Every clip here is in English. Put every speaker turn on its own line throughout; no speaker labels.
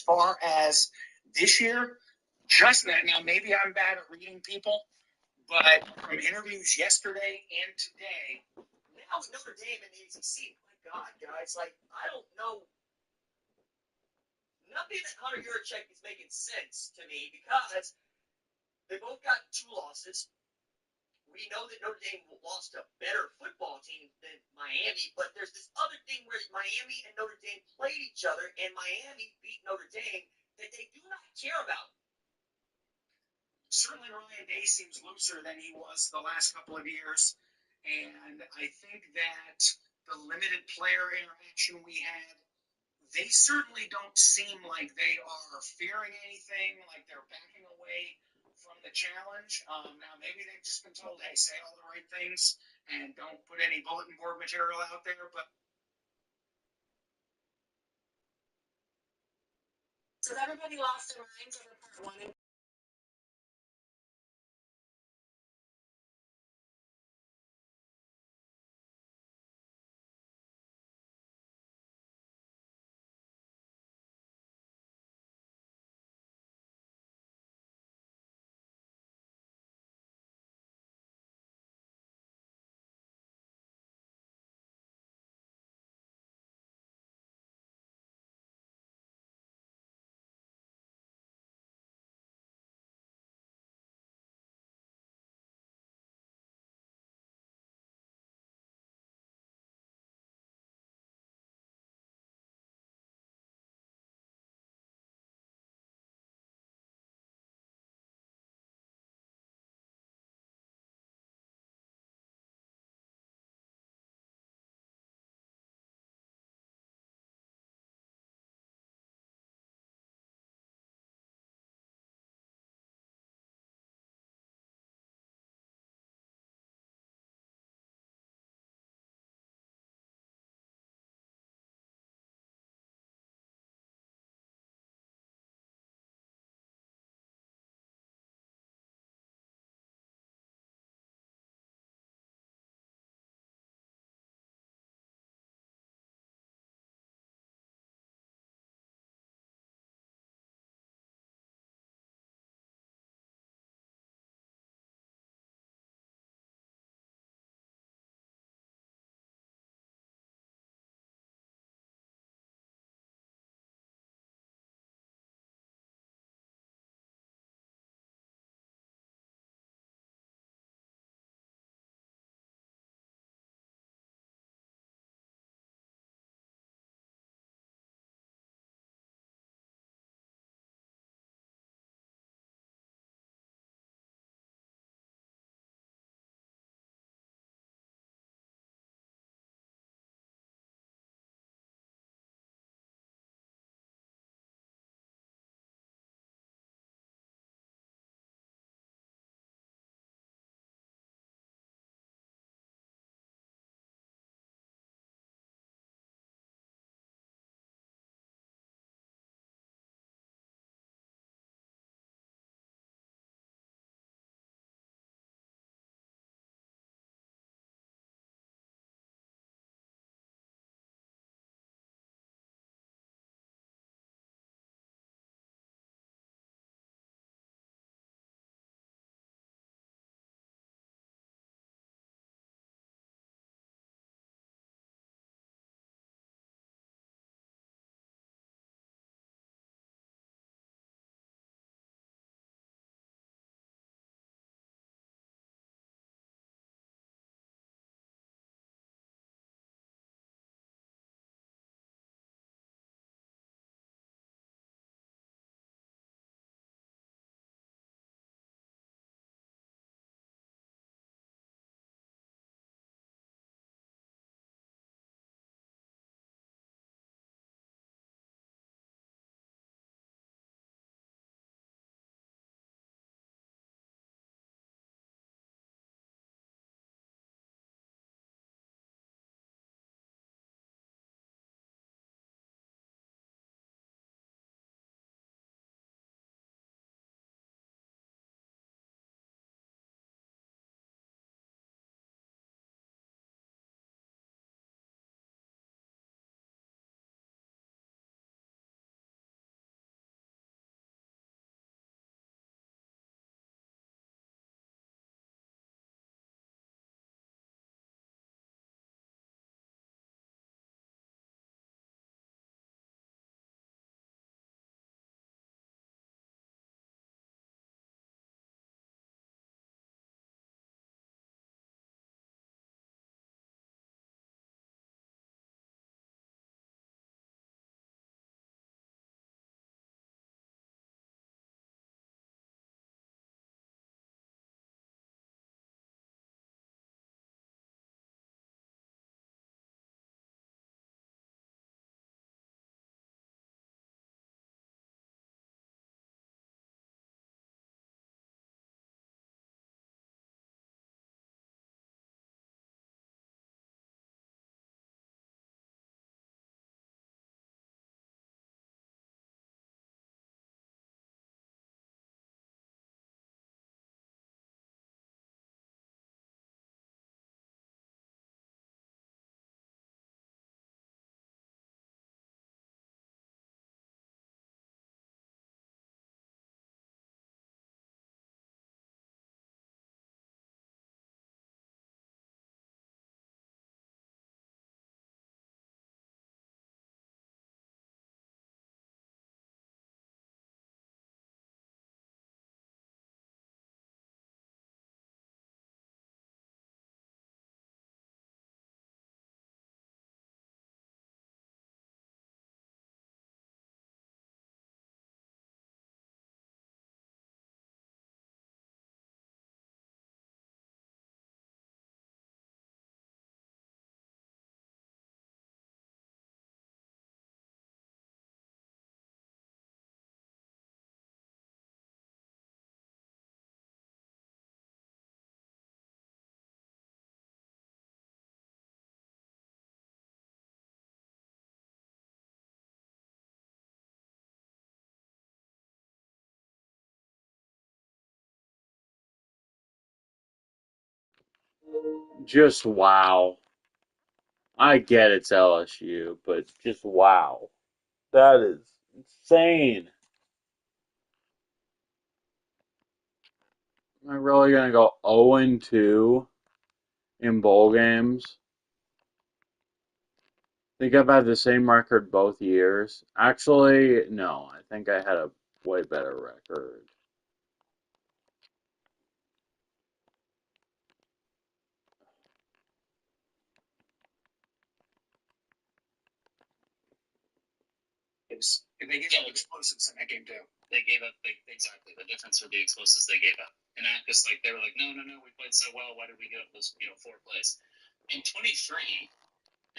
far as this year, just that. Now, maybe I'm bad at reading people, but from interviews yesterday and today, now with Notre Dame and the ACC, my God, guys, like, I don't know. Nothing that Hunter Yurachek is making sense to me because they both got 2 losses. We know that Notre Dame lost a better football team than Miami, but there's this other thing where Miami and Notre Dame played each other, and Miami beat Notre Dame that they do not care about. Certainly Ryan Day seems looser than he was the last couple of years, and I think that the limited player interaction we had, they certainly don't seem like they are fearing anything, like they're backing away from the challenge. Now, maybe they've just been told, hey, say all the right things and don't put any bulletin board material out there, but
So everybody lost their minds over part 1 and
Just wow. I get it's LSU, but just wow. That is insane. Am I really gonna go 0-2 in bowl games? Think I've had the same record both years. Actually, no. I think I had a way better record.
They gave up explosives in that game too. They gave up exactly the difference were the explosives they gave up, and that just like they were like, no, no, no, we played so well. Why did we give up those 4 plays? In 23,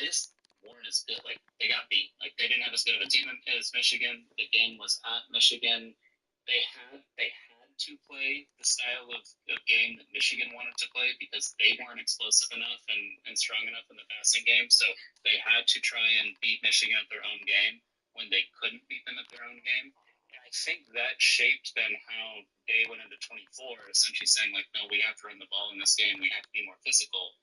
this Warren is like they got beat. Like they didn't have as good of a team as Michigan. The game was at Michigan. They had to play the style of game that Michigan wanted to play because they weren't explosive enough and strong enough in the passing game. So they had to try and beat Michigan at their own game when they couldn't beat them at their own game. And I think that shaped then how they went into 24, essentially saying like, no, we have to run the ball in this game. We have to be more physical.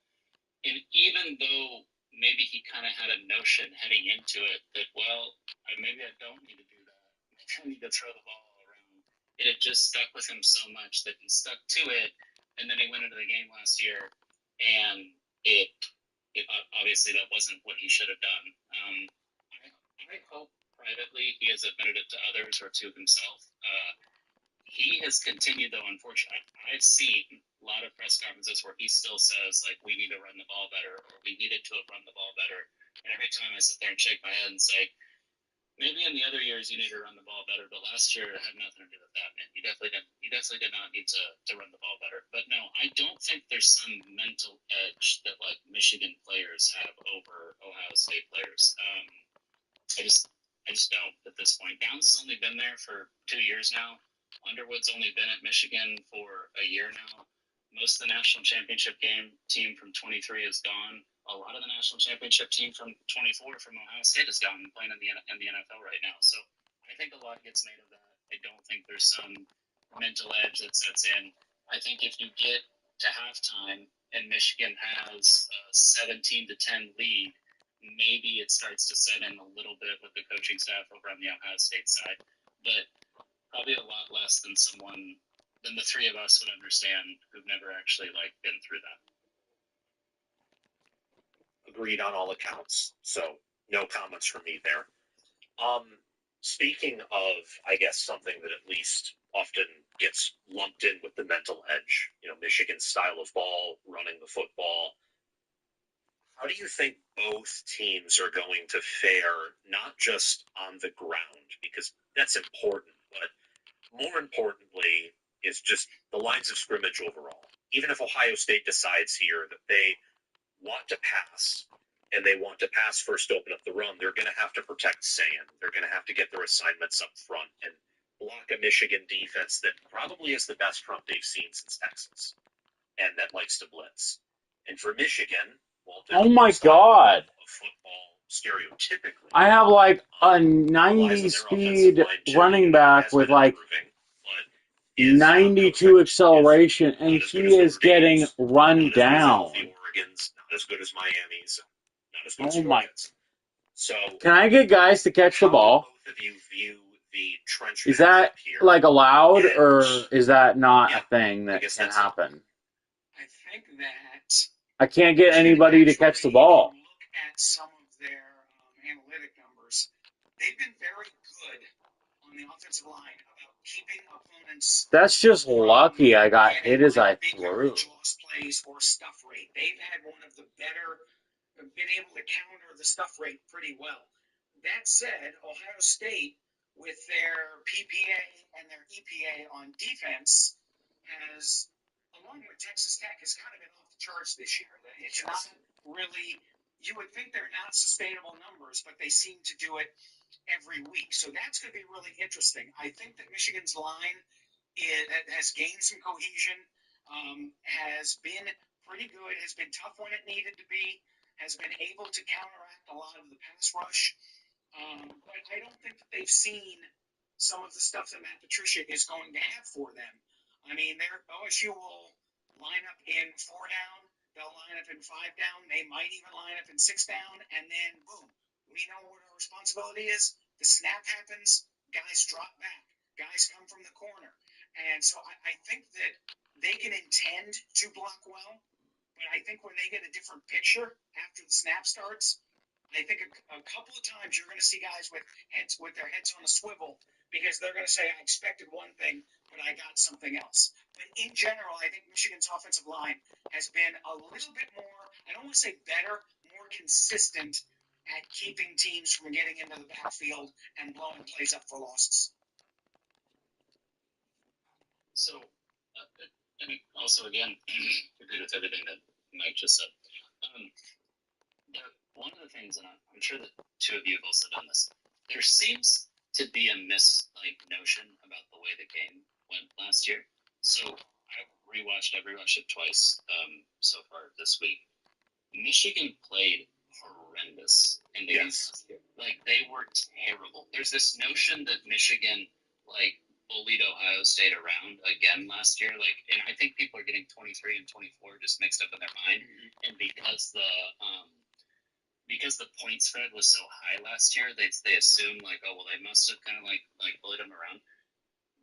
And even though maybe he kind of had a notion heading into it that, well, maybe I don't need to do that. Maybe I need to throw the ball around. It had just stuck with him so much that he stuck to it. And then he went into the game last year, and it obviously that wasn't what he should have done. I hope privately he has admitted it to others or to himself. He has continued, though, unfortunately. I've seen a lot of press conferences where he still says, like, we need to run the ball better, or we needed to have run the ball better. And every time I sit there and shake my head and say, maybe in the other years you need to run the ball better, but last year it had nothing to do with that, man. You definitely did not need to run the ball better. But no, I don't think there's some mental edge that, like, Michigan players have over Ohio State players. I just don't at this point. Downs has only been there for 2 years now. Underwood's only been at Michigan for a year now. Most of the national championship game team from 23 is gone. A lot of the national championship team from 24 from Ohio State is gone and playing in the NFL right now. So I think a lot gets made of that. I don't think there's some mental edge that sets in. I think if you get to halftime and Michigan has a 17-10 lead, maybe it starts to set in a little bit with the coaching staff over on the Ohio State side, but probably a lot less than the three of us would understand who've never actually like been through that.
Agreed on all accounts. So no comments from me there. Um, Speaking of, I guess something that at least often gets lumped in with the mental edge, Michigan's style of ball, running the football. How do you think both teams are going to fare, not just on the ground, because that's important, but more importantly is just the lines of scrimmage overall. Even if Ohio State decides here that they want to pass and they want to pass first to open up the run, they're going to have to protect sand. They're going to have to get their assignments up front and block a Michigan defense that probably is the best front they've seen since Texas and that likes to blitz. And for Michigan, well,
Oh my
style
God.
of football stereotypically
I have like a
relies
90
on their offensive
speed
line too.
running
It
back
has
with
been
like
improving, but is
92
is
acceleration, and
not as good
he
as
is
Notre
getting
Dame's,
run
not as good as
down.
the Oregon's, not as good as Miami's, not as good as
Oh my.
Florida's. So,
Can I get guys to catch the
how do
ball?
both of you view the trench
Is that
matchup here?
like allowed,
And
or is that not a
yeah,
thing
I
that
guess
can
that's it.
happen?
I think that
I can't get
Michigan
anybody to catch the
actually, if you
ball.
look at some of their analytic numbers, they've been very good on the offensive line about keeping opponents
That's just
from
lucky I got
getting
hit as
like
I
big
threw.
yardage loss plays or stuff rate. They've had one of the better, been able to counter the stuff rate pretty well. That said, Ohio State, with their PPA and their EPA on defense, has, along with Texas Tech, has kind of been off the charts this year. It's not really, you would think they're not sustainable numbers, but they seem to do it every week. So that's going to be really interesting. I think that Michigan's line has gained some cohesion, has been pretty good, has been tough when it needed to be, has been able to counteract a lot of the pass rush. But I don't think that they've seen some of the stuff that Matt Patricia is going to have for them. I mean, OSU will line up in 4 down They'll line up in 5 down. They might even line up in 6 down, and then boom, we know what our responsibility is. The snap happens. Guys drop back. Guys come from the corner, and so I think that they can intend to block well, but I think when they get a different picture after the snap starts, I think a couple of times you're going to see guys with their heads on a swivel because they're going to say, I expected one thing, but I got something else. But in general, I think Michigan's offensive line has been a little bit more, I don't want to say better, more consistent at keeping teams from getting into the backfield and blowing plays up for losses.
So, I mean, also again, agree with everything that Mike just said. One of the things, and I'm sure that two of you have also done this, there seems to be a notion about the way the game went last year. So I've rewatched it twice so far this week. Michigan played horrendous in the game last year. Like, they were terrible. There's this notion that Michigan, bullied Ohio State around again last year. And I think people are getting 23 and 24 just mixed up in their mind. And because the point spread was so high last year, they assumed they must have kind of bullied them around.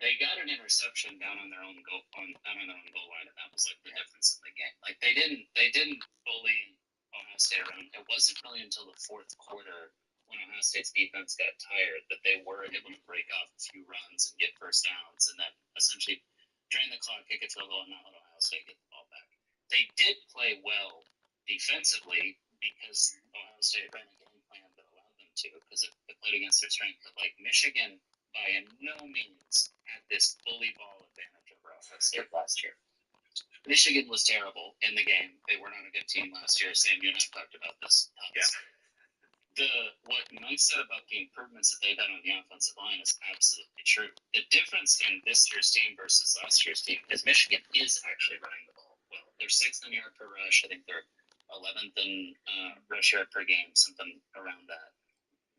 They got an interception down on their own goal line, and that was the difference in the game. They didn't bully Ohio State around. It wasn't really until the fourth quarter when Ohio State's defense got tired that they were able to break off a few runs and get first downs, and then essentially drain the clock, kick a field goal, and not let Ohio State get the ball back. They did play well defensively because Ohio State ran a game plan that allowed them to, because it played against their strength. But Michigan, by no means, had this bully ball advantage over Ohio State last year. Michigan was terrible in the game. They were not a good team last year. Sam, you and I talked about this. What Mike said about the improvements that they've had on the offensive line is absolutely true. The difference in this year's team versus last year's team is Michigan is actually running the ball well. They're 6th in yard per rush. I think they're 11th in rush yard per game, something around that.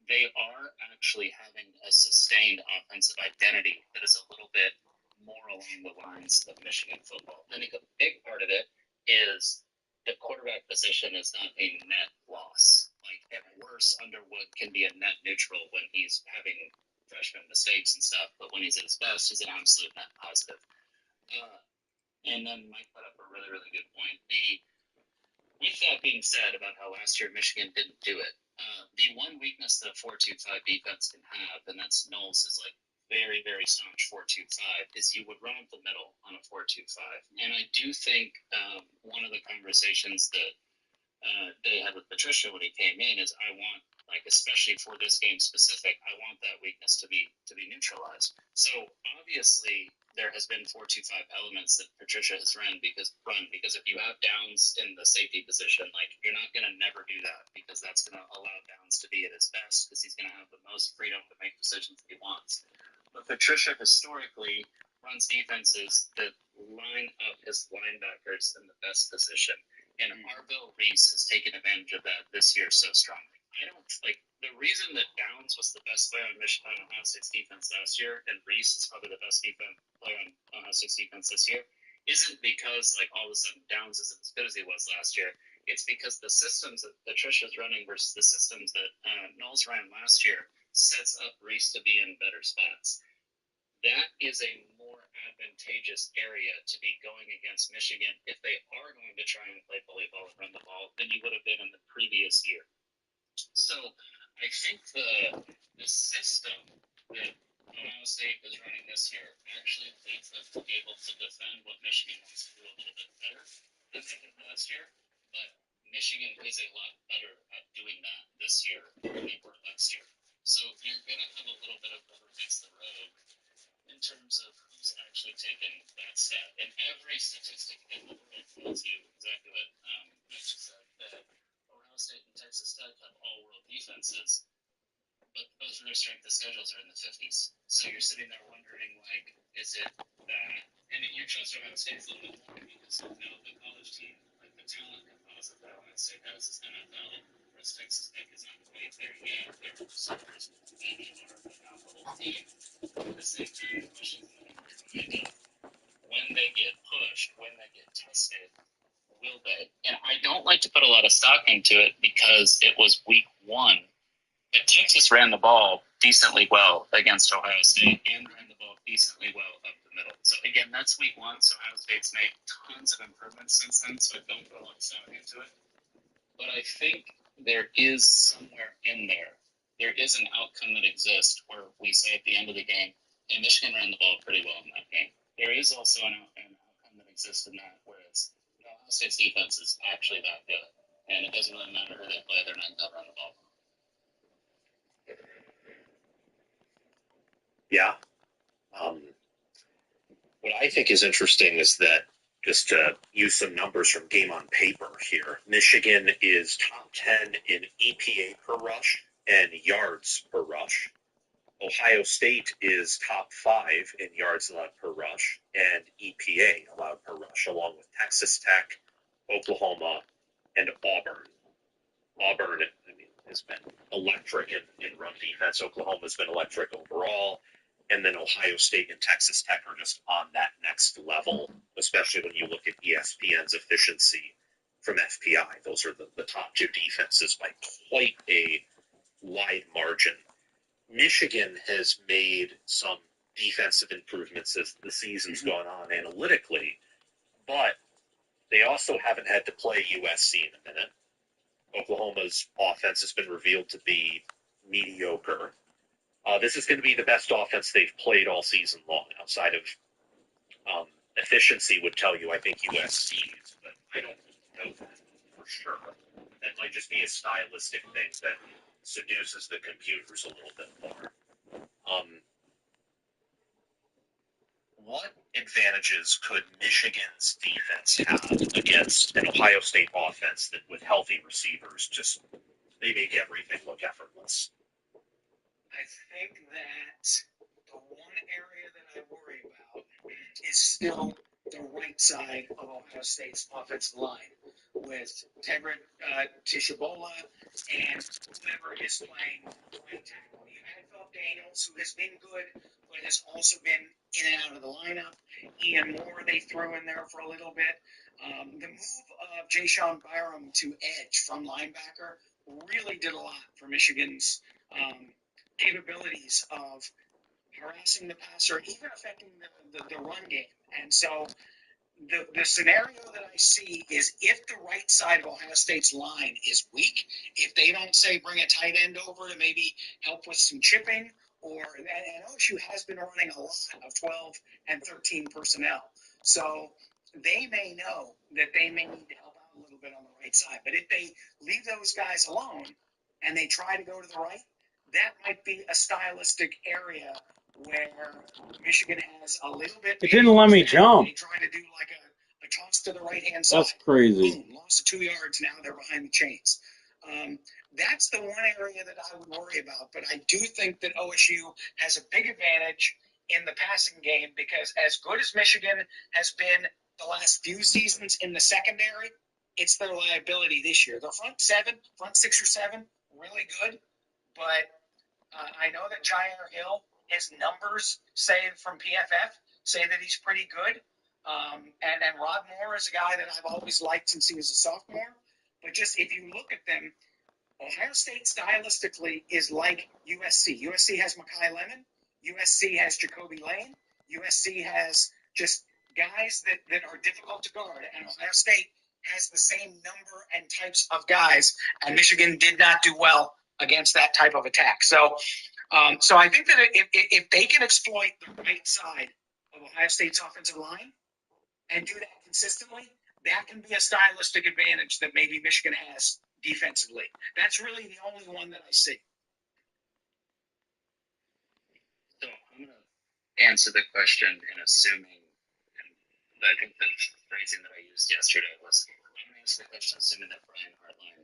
They are actually having a sustained offensive identity that is a little bit more along the lines of Michigan football. I think a big part of it is the quarterback position is not a net loss. At worst, Underwood can be a net neutral when he's having freshman mistakes and stuff, but when he's at his best, he's an absolute net positive. And then Mike put up a really, really good point. With that being said about how last year Michigan didn't do it, the one weakness that a 4-2-5 defense can have, and that's Knowles is very, very staunch 4-2-5, is you would run up the middle on a 4-2-5. And I do think one of the conversations that they had with Patricia when he came in is I want, especially for this game specific, I want that weakness to be neutralized. So obviously there has been 4-2-5 elements that Patricia has run because if you have Downs in the safety position, you're not going to never do that because that's going to allow Downs to be at his best because he's going to have the most freedom to make decisions that he wants. But Patricia historically runs defenses that line up his linebackers in the best position. And Arville Reese has taken advantage of that this year so strongly. I don't the reason that Downs was the best player on Ohio State's defense last year, and Reese is probably the best player on Ohio State's defense this year, isn't because all of a sudden Downs isn't as good as he was last year. It's because the systems that Patricia's running versus the systems that Knowles ran last year sets up Reese to be in better spots. That is a more advantageous area to be going against Michigan if they are going to try and play bully ball and run the ball than you would have been in the previous year. So I think the system that Ohio State is running this year actually leads them to be able to defend what Michigan wants to do a little bit better than they did last year. But Michigan is a lot better at doing that this year than they were last year. So you're going to have a little bit of rubber against the road in terms of who's actually taken that step. And every statistic in the world tells you exactly what Mitch said, that Ohio State and Texas Tech have all-world defenses, but both of their strength of schedules are in the 50s. So you're sitting there wondering, is it that? And you trust Ohio State a little bit more because you know the college team, the talent composite that Ohio State has is NFL, whereas Texas Tech is not quite there yet. Their receivers maybe are not the whole team. At the same time, the questions in the mind of when they get pushed, when they get tested, will they? And I put a lot of stock into it because it was week 1. But Texas ran the ball decently well against Ohio State and ran the ball decently well up the middle. So again, that's week 1. So Ohio State's made tons of improvements since then. So I don't put a lot of stock into it. But I think there is somewhere in there, there is an outcome that exists where we say at the end of the game, hey, Michigan ran the ball pretty well in that game. There is also an outcome that exists in that where it's Ohio State's defense is actually that good. And it doesn't really matter who they play, they're not going to run the ball.
Yeah. What I think is interesting is that, just to use some numbers from Game on Paper here, Michigan is top 10 in EPA per rush and yards per rush. Ohio State is top 5 in yards allowed per rush and EPA allowed per rush, along with Texas Tech, Oklahoma, and Auburn. Auburn, has been electric in run defense. Oklahoma's been electric overall. And then Ohio State and Texas Tech are just on that next level, especially when you look at ESPN's efficiency from FPI. Those are the top 2 defenses by quite a wide margin. Michigan has made some defensive improvements as the season's gone on analytically, but they also haven't had to play USC in a minute. Oklahoma's offense has been revealed to be mediocre. This is going to be the best offense they've played all season long, outside of efficiency would tell you, I think, USC's, but I don't know that for sure. That might just be a stylistic thing that seduces the computers a little bit more. What advantages could Michigan's defense have against an Ohio State offense that, with healthy receivers, just they make everything look effortless?
I think that the one area that I worry about is still the right side of Ohio State's offensive line with Tegrid Tishabola and whoever is playing right tackle. You had Philip Daniels, who has been good, but has also been in and out of the lineup. Ian Moore, they threw in there for a little bit. The move of Jayshon Byram to edge from linebacker really did a lot for Michigan's capabilities of harassing the passer, even affecting the run game. And so the scenario that I see is if the right side of Ohio State's line is weak, if they don't say bring a tight end over to maybe help with some chipping, and OSU has been running a lot of 12 and 13 personnel. So they may know that they may need to help out a little bit on the right side. But if they leave those guys alone and they try to go to the right, that might be a stylistic area where Michigan has a little bit.
It didn't let me jump.
They try to do like a toss to the right hand side.
That's crazy.
Boom, lost 2 yards. Now they're behind the chains. That's the one area that I would worry about. But I do think that OSU has a big advantage in the passing game because as good as Michigan has been the last few seasons in the secondary, it's their liability this year. The front 6 or 7, really good. But I know that Jair Hill, his numbers say from PFF say that he's pretty good. And Rod Moore is a guy that I've always liked since he was a sophomore. But just if you look at them, Ohio State stylistically is like USC. USC has Makai Lemon. USC has Jacoby Lane. USC has just guys that are difficult to guard. And Ohio State has the same number and types of guys. And Michigan did not do well against that type of attack. So I think that if they can exploit the right side of Ohio State's offensive line and do that consistently, that can be a stylistic advantage that maybe Michigan has defensively. That's really the only one that I see.
So I'm going to answer the question in assuming, and I think the phrasing that I used yesterday was, I'm going to answer the question assuming that Brian Hartline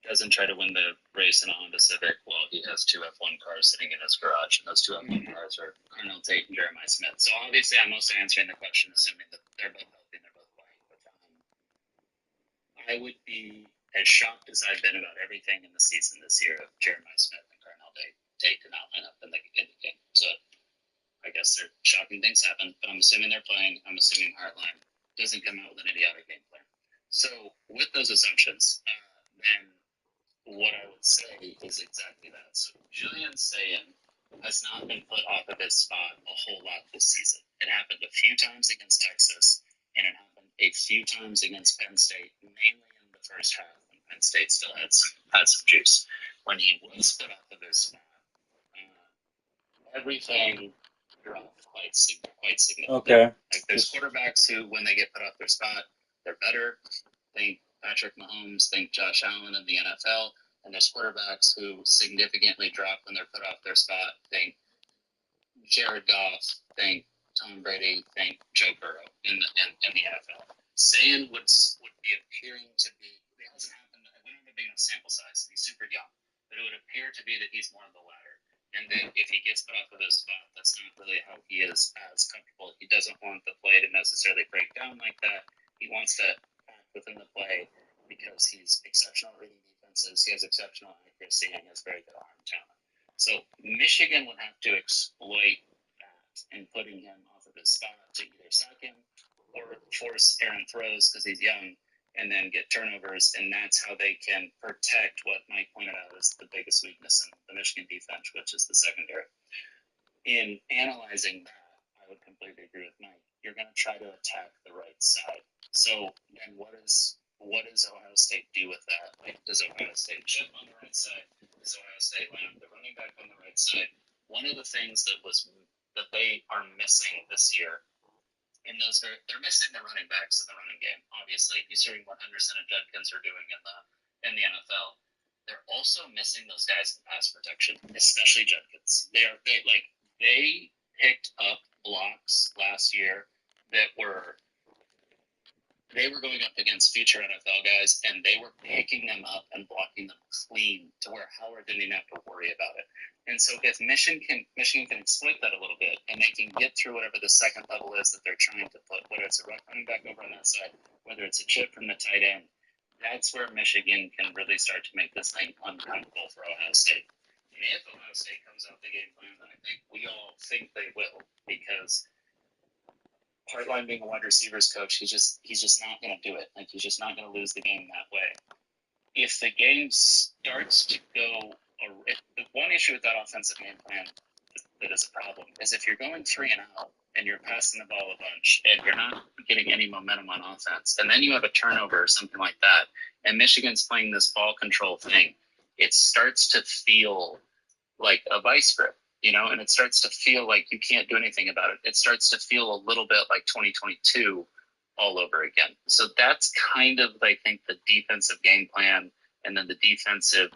doesn't try to win the race in a Honda Civic while he has 2 F1 cars sitting in his garage, and those 2 F1 cars are Carnell Tate and Jeremiah Smith. So obviously I'm also answering the question assuming that they're both healthy and they're both playing. But I would be as shocked as I've been about everything in the season this year if Jeremiah Smith and Carnell Tate did not line up in the game. So I guess shocking things happen, but I'm assuming they're playing. I'm assuming Hartline doesn't come out with an idiotic game plan. So with those assumptions, then what I would say is exactly that. So Julian Sayin has not been put off of his spot a whole lot this season. It happened a few times against Texas, and it happened a few times against Penn State, mainly in the first half when Penn State still had some juice. When he was put off of his spot, everything dropped quite significantly.
Okay.
Like there's quarterbacks who, when they get put off their spot, they're better. Think Patrick Mahomes, think Josh Allen in the NFL, and there's quarterbacks who significantly drop when they're put off their spot. Think Jared Goff, think Tom Brady, think Joe Burrow in the NFL. Sayin would be appearing to be. It hasn't happened. We don't have a big enough sample size. He's super young, but it would appear to be that he's more on the latter. And then if he gets put off of his spot, that's not really how he is as comfortable. He doesn't want the play to necessarily break down like that. He wants to act within the play because he's exceptional at reading defenses. He has exceptional accuracy and he has very good arm talent. So Michigan would have to exploit that in putting him off of his spot to either sack him or force errant throws because he's young and then get turnovers, and that's how they can protect what Mike pointed out is the biggest weakness in the Michigan defense, which is the secondary. In analyzing that, I would completely agree with Mike. You're going to try to attack the right side. So then what does Ohio State do with that? Like, does Ohio State chip on the right side? Does Ohio State line up the running back on the right side? One of the things that they are missing this year, and they're missing the running backs in the running game. Obviously, you see what Henderson and Judkins are doing in the NFL. They're also missing those guys in pass protection, especially Judkins. They picked up blocks last year that were going up against future NFL guys, and they were picking them up and blocking them clean to where Howard didn't even have to worry about it. And so if Michigan can exploit that a little bit, and they can get through whatever the second level is that they're trying to put, whether it's a running back over on that side, whether it's a chip from the tight end, that's where Michigan can really start to make this thing uncomfortable for Ohio State. And if Ohio State comes out the game plan, then I think we all think they will, because Hardline being a wide receivers coach, he's just not going to do it. Like, he's just not going to lose the game that way. If the game starts to go, the one issue with that offensive game plan that is a problem is if you're going 3-and-out and you're passing the ball a bunch and you're not getting any momentum on offense, and then you have a turnover or something like that, and Michigan's playing this ball control thing, it starts to feel like a vice grip. And it starts to feel like you can't do anything about it. It starts to feel a little bit like 2022 all over again. So that's kind of, I think, the defensive game plan and then the defensive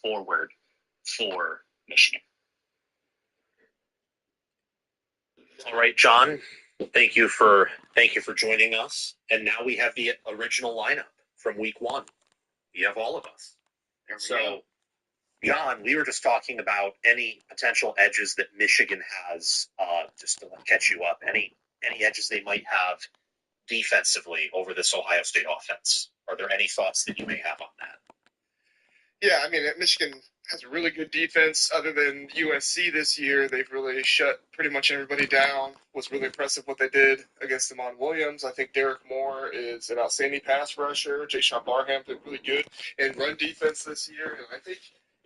forward for Michigan.
All right, John, thank you for joining us. And now we have the original lineup from week 1. We have all of us. So, John, we were just talking about any potential edges that Michigan has, just to catch you up, any edges they might have defensively over this Ohio State offense. Are there any thoughts that you may have on that?
Yeah, I mean, Michigan has a really good defense. Other than USC this year, they've really shut pretty much everybody down. Was really impressive what they did against Damon Williams. I think Derek Moore is an outstanding pass rusher. Jayshawn Barham did really good in run defense this year. And I think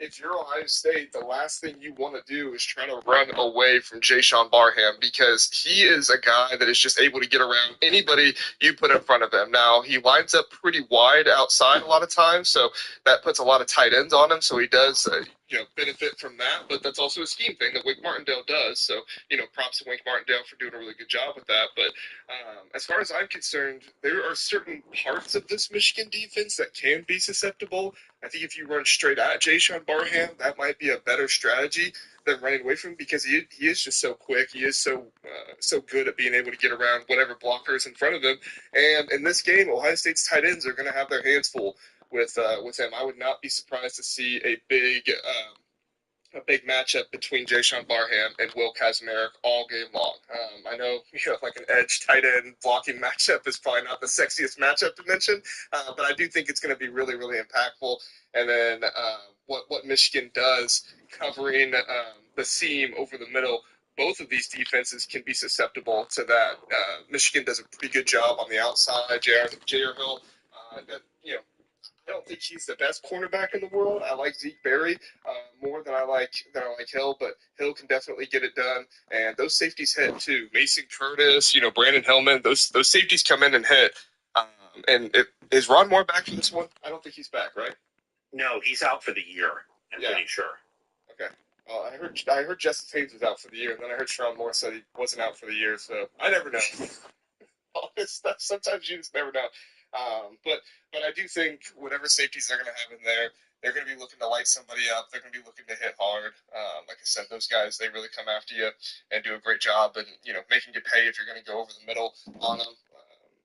if you're Ohio State, the last thing you want to do is try to run away from Jayshawn Barham, because he is a guy that is just able to get around anybody you put in front of him. Now, he lines up pretty wide outside a lot of times, so that puts a lot of tight ends on him, so he does benefit from that, but that's also a scheme thing that Wink Martindale does, so props to Wink Martindale for doing a really good job with that. But as far as I'm concerned, there are certain parts of this Michigan defense that can be susceptible. I think if you run straight at Jayshawn Barham, that might be a better strategy than running away from him, because he is just so quick. He is so good at being able to get around whatever blocker is in front of him. And in this game, Ohio State's tight ends are going to have their hands full with him. I would not be surprised to see a big matchup between Jayshawn Barham and Will Kazmarek all game long. I know, like an edge tight end blocking matchup is probably not the sexiest matchup to mention, but I do think it's going to be really, really impactful. And then what Michigan does covering the seam over the middle, both of these defenses can be susceptible to that. Michigan does a pretty good job on the outside. J.R. Hill that I don't think he's the best cornerback in the world. I like Zeke Berry more than I like Hill, but Hill can definitely get it done. And those safeties hit too. Mason Curtis, Brandon Hillman, those safeties come in and hit. Is Ron Moore back for this one? I don't think he's back, right?
No, he's out for the year. I'm pretty sure.
Okay. Well, I heard Justice Haynes was out for the year, and then I heard Sean Moore said he wasn't out for the year. So I never know. All this stuff. Sometimes you just never know. But I do think whatever safeties they're going to have in there, they're going to be looking to light somebody up. They're going to be looking to hit hard. Like I said, those guys, they really come after you and do a great job and, making you pay if you're going to go over the middle on them.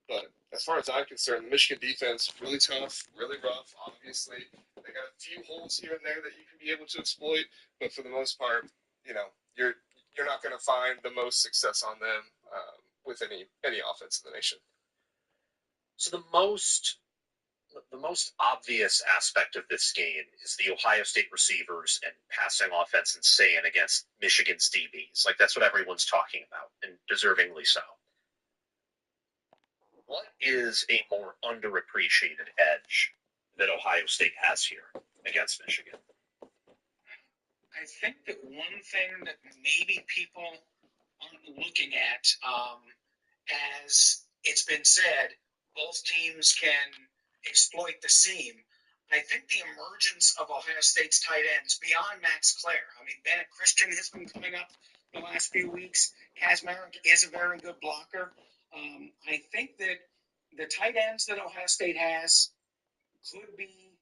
But as far as I'm concerned, the Michigan defense, really tough, really rough, obviously. They got a few holes here and there that you can be able to exploit. But for the most part, you're not going to find the most success on them with any offense in the nation.
So the most obvious aspect of this game is the Ohio State receivers and passing offense insane against Michigan's DBs. Like, that's what everyone's talking about, and deservingly so. What is a more underappreciated edge that Ohio State has here against Michigan?
I think that one thing that maybe people aren't looking at, as it's been said, both teams can exploit the seam. I think the emergence of Ohio State's tight ends beyond Max Clare. I mean, Bennett Christian has been coming up the last few weeks. Kazmarek is a very good blocker. I think that the tight ends that Ohio State has could be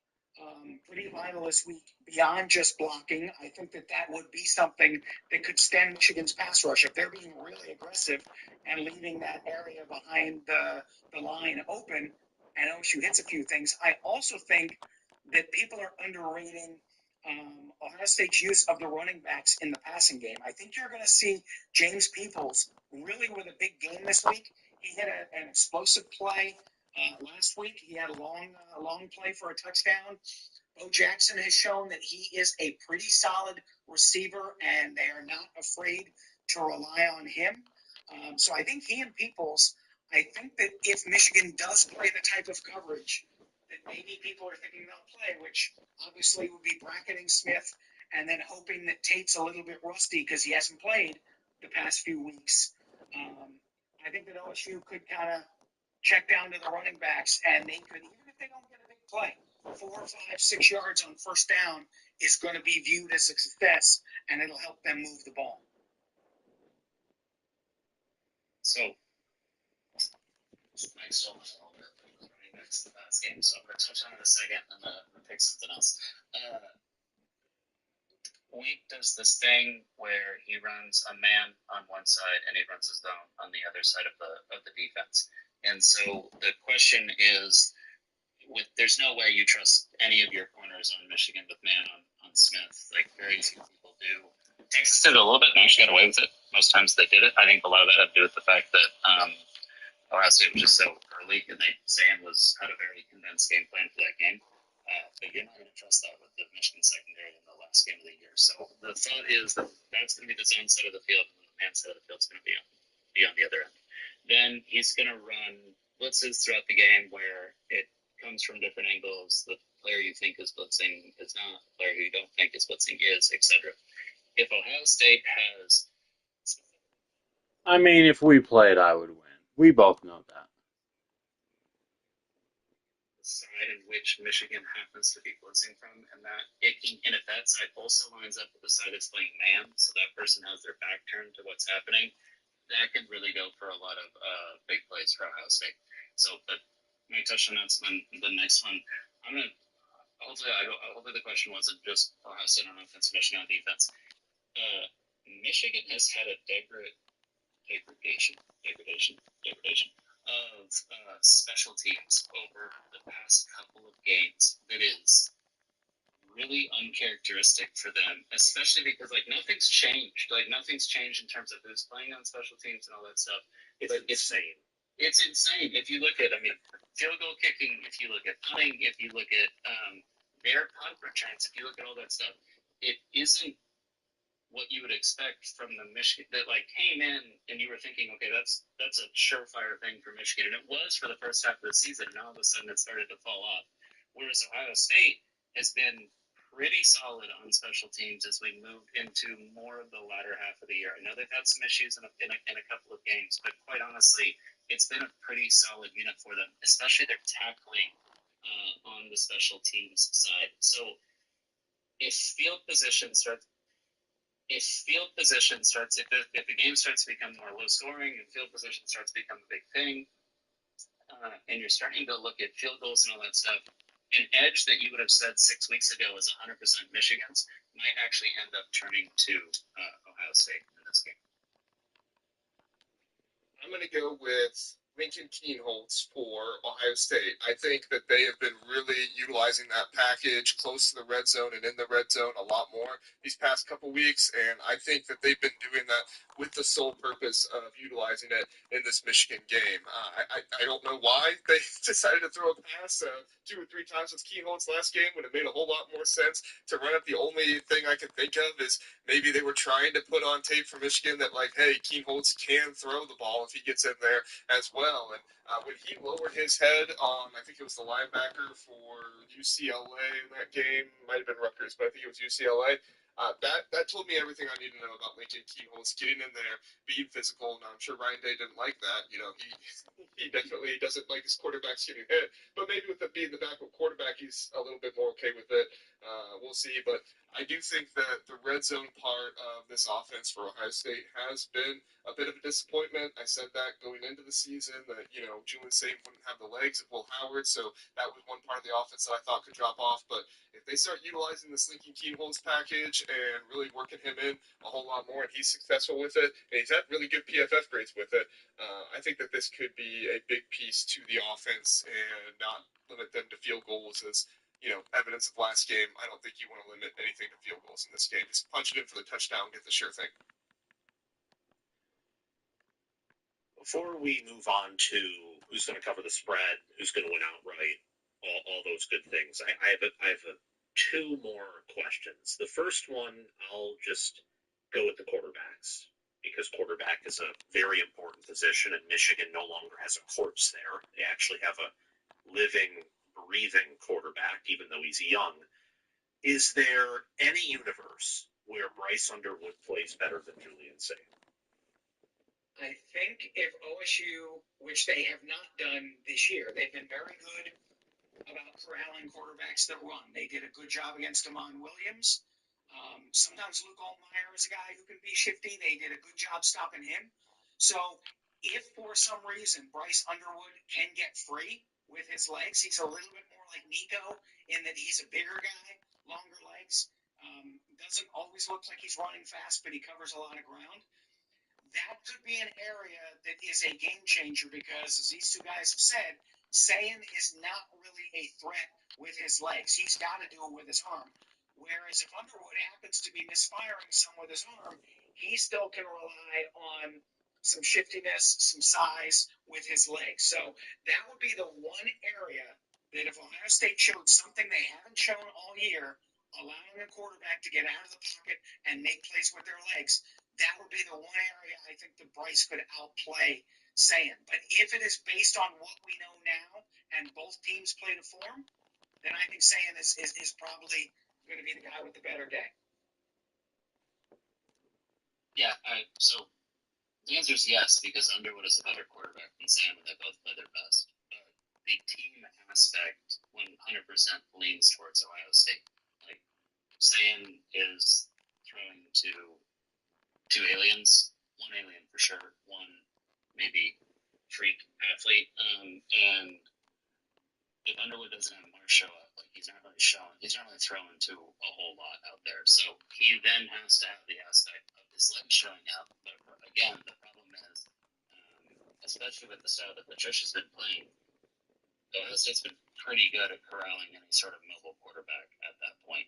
pretty vital this week beyond just blocking. I think that would be something that could stem Michigan's pass rush. If they're being really aggressive and leaving that area behind the line open and OSU hits a few things, I also think that people are underrating Ohio State's use of the running backs in the passing game. I think you're going to see James Peoples really with a big game this week. He hit an explosive play last week. He had a long play for a touchdown. Bo Jackson has shown that he is a pretty solid receiver, and they are not afraid to rely on him. So I think he and Peoples, I think that if Michigan does play the type of coverage that maybe people are thinking they'll play, which obviously would be bracketing Smith and then hoping that Tate's a little bit rusty because he hasn't played the past few weeks. I think that OSU could kind of check down to the running backs, and they could, even if they don't get a big play, 4, 5, 6 yards on first down is going to be viewed as a success, and it'll help them move the ball.
So, Mike stole my little bit running backs to the last game, so I'm going to touch on it in a second and then pick something else. Wink does this thing where he runs a man on one side and he runs his zone on the other side of the defense. And so the question is, there's no way you trust any of your corners on Michigan with man on Smith. Like, very few people do. Texas did it a little bit and actually got away with it. Most times they did it. I think a lot of that had to do with the fact that Ohio State was just so early, and Sam had a very condensed game plan for that game. But you're not going to trust that with the Michigan secondary in the last game of the year. So the thought is that that's going to be the zone side of the field, and the man side of the field is going to be on the other end. Then he's going to run blitzes throughout the game where it comes from different angles. The player you think is blitzing is not. The player who you don't think is blitzing is, etc. If Ohio State has...
I mean, if we played, I would win. We both know that.
Side in which Michigan happens to be blitzing from, and if that side also lines up with the side that's playing man, so that person has their back turned to what's happening, that can really go for a lot of big plays for Ohio State. So, but let me touch on that. So then the next one, hopefully the question wasn't just Ohio State on offense, Michigan on defense. Michigan has had a degradation of special teams over the past couple of games that is really uncharacteristic for them, especially because nothing's changed. Nothing's changed in terms of who's playing on special teams and all that stuff.
It's insane.
It's insane. If you look at, field goal kicking, if you look at punting, if you look at their punt returns, if you look at all that stuff, it isn't what you would expect from the Michigan that like came in and you were thinking, okay, that's a surefire thing for Michigan, and it was for the first half of the season, and all of a sudden it started to fall off. Whereas Ohio State has been pretty solid on special teams as we moved into more of the latter half of the year. I know they've had some issues in a couple of games, but quite honestly, it's been a pretty solid unit for them, especially their tackling on the special teams side. So if field position starts, if the game starts to become more low scoring and field position starts to become a big thing, and you're starting to look at field goals and all that stuff, an edge that you would have said 6 weeks ago was 100% Michigan's might actually end up turning to Ohio State in this game.
I'm going to go with Lincoln Keenholz for Ohio State. I think that they have been really utilizing that package close to the red zone and in the red zone a lot more these past couple weeks, and I think that they've been doing that with the sole purpose of utilizing it in this Michigan game. I don't know why they decided to throw a pass 2 or 3 times with Keenholz last game when it made a whole lot more sense to run it. The only thing I can think of is maybe they were trying to put on tape for Michigan that, like, hey, Keenholz can throw the ball if he gets in there as well. And when he lowered his head on, I think it was the linebacker for UCLA in that game, might have been Rutgers, but I think it was UCLA. That told me everything I need to know about Lincoln Keenholz getting in there, being physical. Now, I'm sure Ryan Day didn't like that. You know, he definitely doesn't like his quarterbacks getting hit. But maybe with it being the backup quarterback, he's a little bit more okay with it. We'll see. But I do think that the red zone part of this offense for Ohio State has been a bit of a disappointment. I said that going into the season that, you know, Julian Saban wouldn't have the legs of Will Howard, so that was one part of the offense that I thought could drop off. But if they start utilizing this Lincoln Keenholz package and really working him in a whole lot more, and he's successful with it, and he's had really good PFF grades with it, I think that this could be a big piece to the offense and not limit them to field goals as, you know, evidence of last game. I don't think you want to limit anything to field goals in this game. Just punch it in for the touchdown, get the sure thing.
Before we move on to who's going to cover the spread, who's going to win outright, all those good things, I have 2 more questions. The first one, I'll just go with the quarterbacks because quarterback is a very important position, and Michigan no longer has a corpse there. They actually have a living, breathing quarterback, even though he's young. Is there any universe where Bryce Underwood plays better than Julian Saban?
I think if OSU, which they have not done this year, they've been very good about corralling quarterbacks that run. They did a good job against Amon Williams. Sometimes Luke Altmaier is a guy who can be shifty. They did a good job stopping him. So if for some reason Bryce Underwood can get free with his legs, he's a little bit more like Nico in that he's a bigger guy, longer legs. Doesn't always look like he's running fast, but he covers a lot of ground. That could be an area that is a game changer because, as these 2 guys have said, Sayan is not really a threat with his legs. He's got to do it with his arm. Whereas if Underwood happens to be misfiring some with his arm, he still can rely on some shiftiness, some size with his legs. So that would be the one area that if Ohio State showed something they haven't shown all year, allowing a quarterback to get out of the pocket and make plays with their legs, that would be the one area I think that Bryce could outplay Sayan. But if it is based on what we know now and both teams play to form, then I think Sayan is probably going to be the guy with the better day.
Yeah, so the answer is yes, because Underwood is a better quarterback than Sam, and they both play their best. But the team aspect 100% leans towards Ohio State. Like, Sam is throwing to 2 aliens, 1 alien for sure, 1 maybe freak athlete, and if Underwood doesn't have Marsh show up, like he's not really throwing to a whole lot out there. So he then has to have the aspect of his legs showing up. But again, the problem is, especially with the style that Patricia's been playing, Ohio State's been pretty good at corralling any sort of mobile quarterback at that point.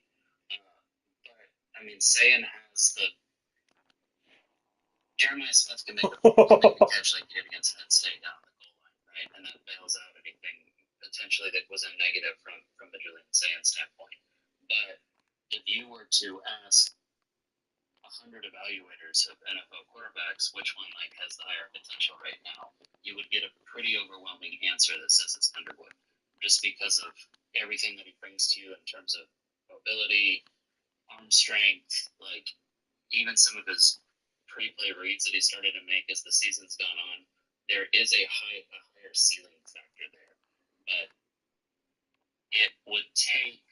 But I mean, Sayan has the Jeremiah Smith can make a catch like he did against Penn State down the goal line, right? And that bails out anything potentially that was a negative from the Julian Sayan standpoint. But if you were to ask 100 evaluators of NFL quarterbacks, which one has the higher potential right now, you would get a pretty overwhelming answer that says it's Underwood, just because of everything that he brings to you in terms of mobility, arm strength, even some of his pre-play reads that he started to make as the season's gone on. There is a higher ceiling factor there, but it would take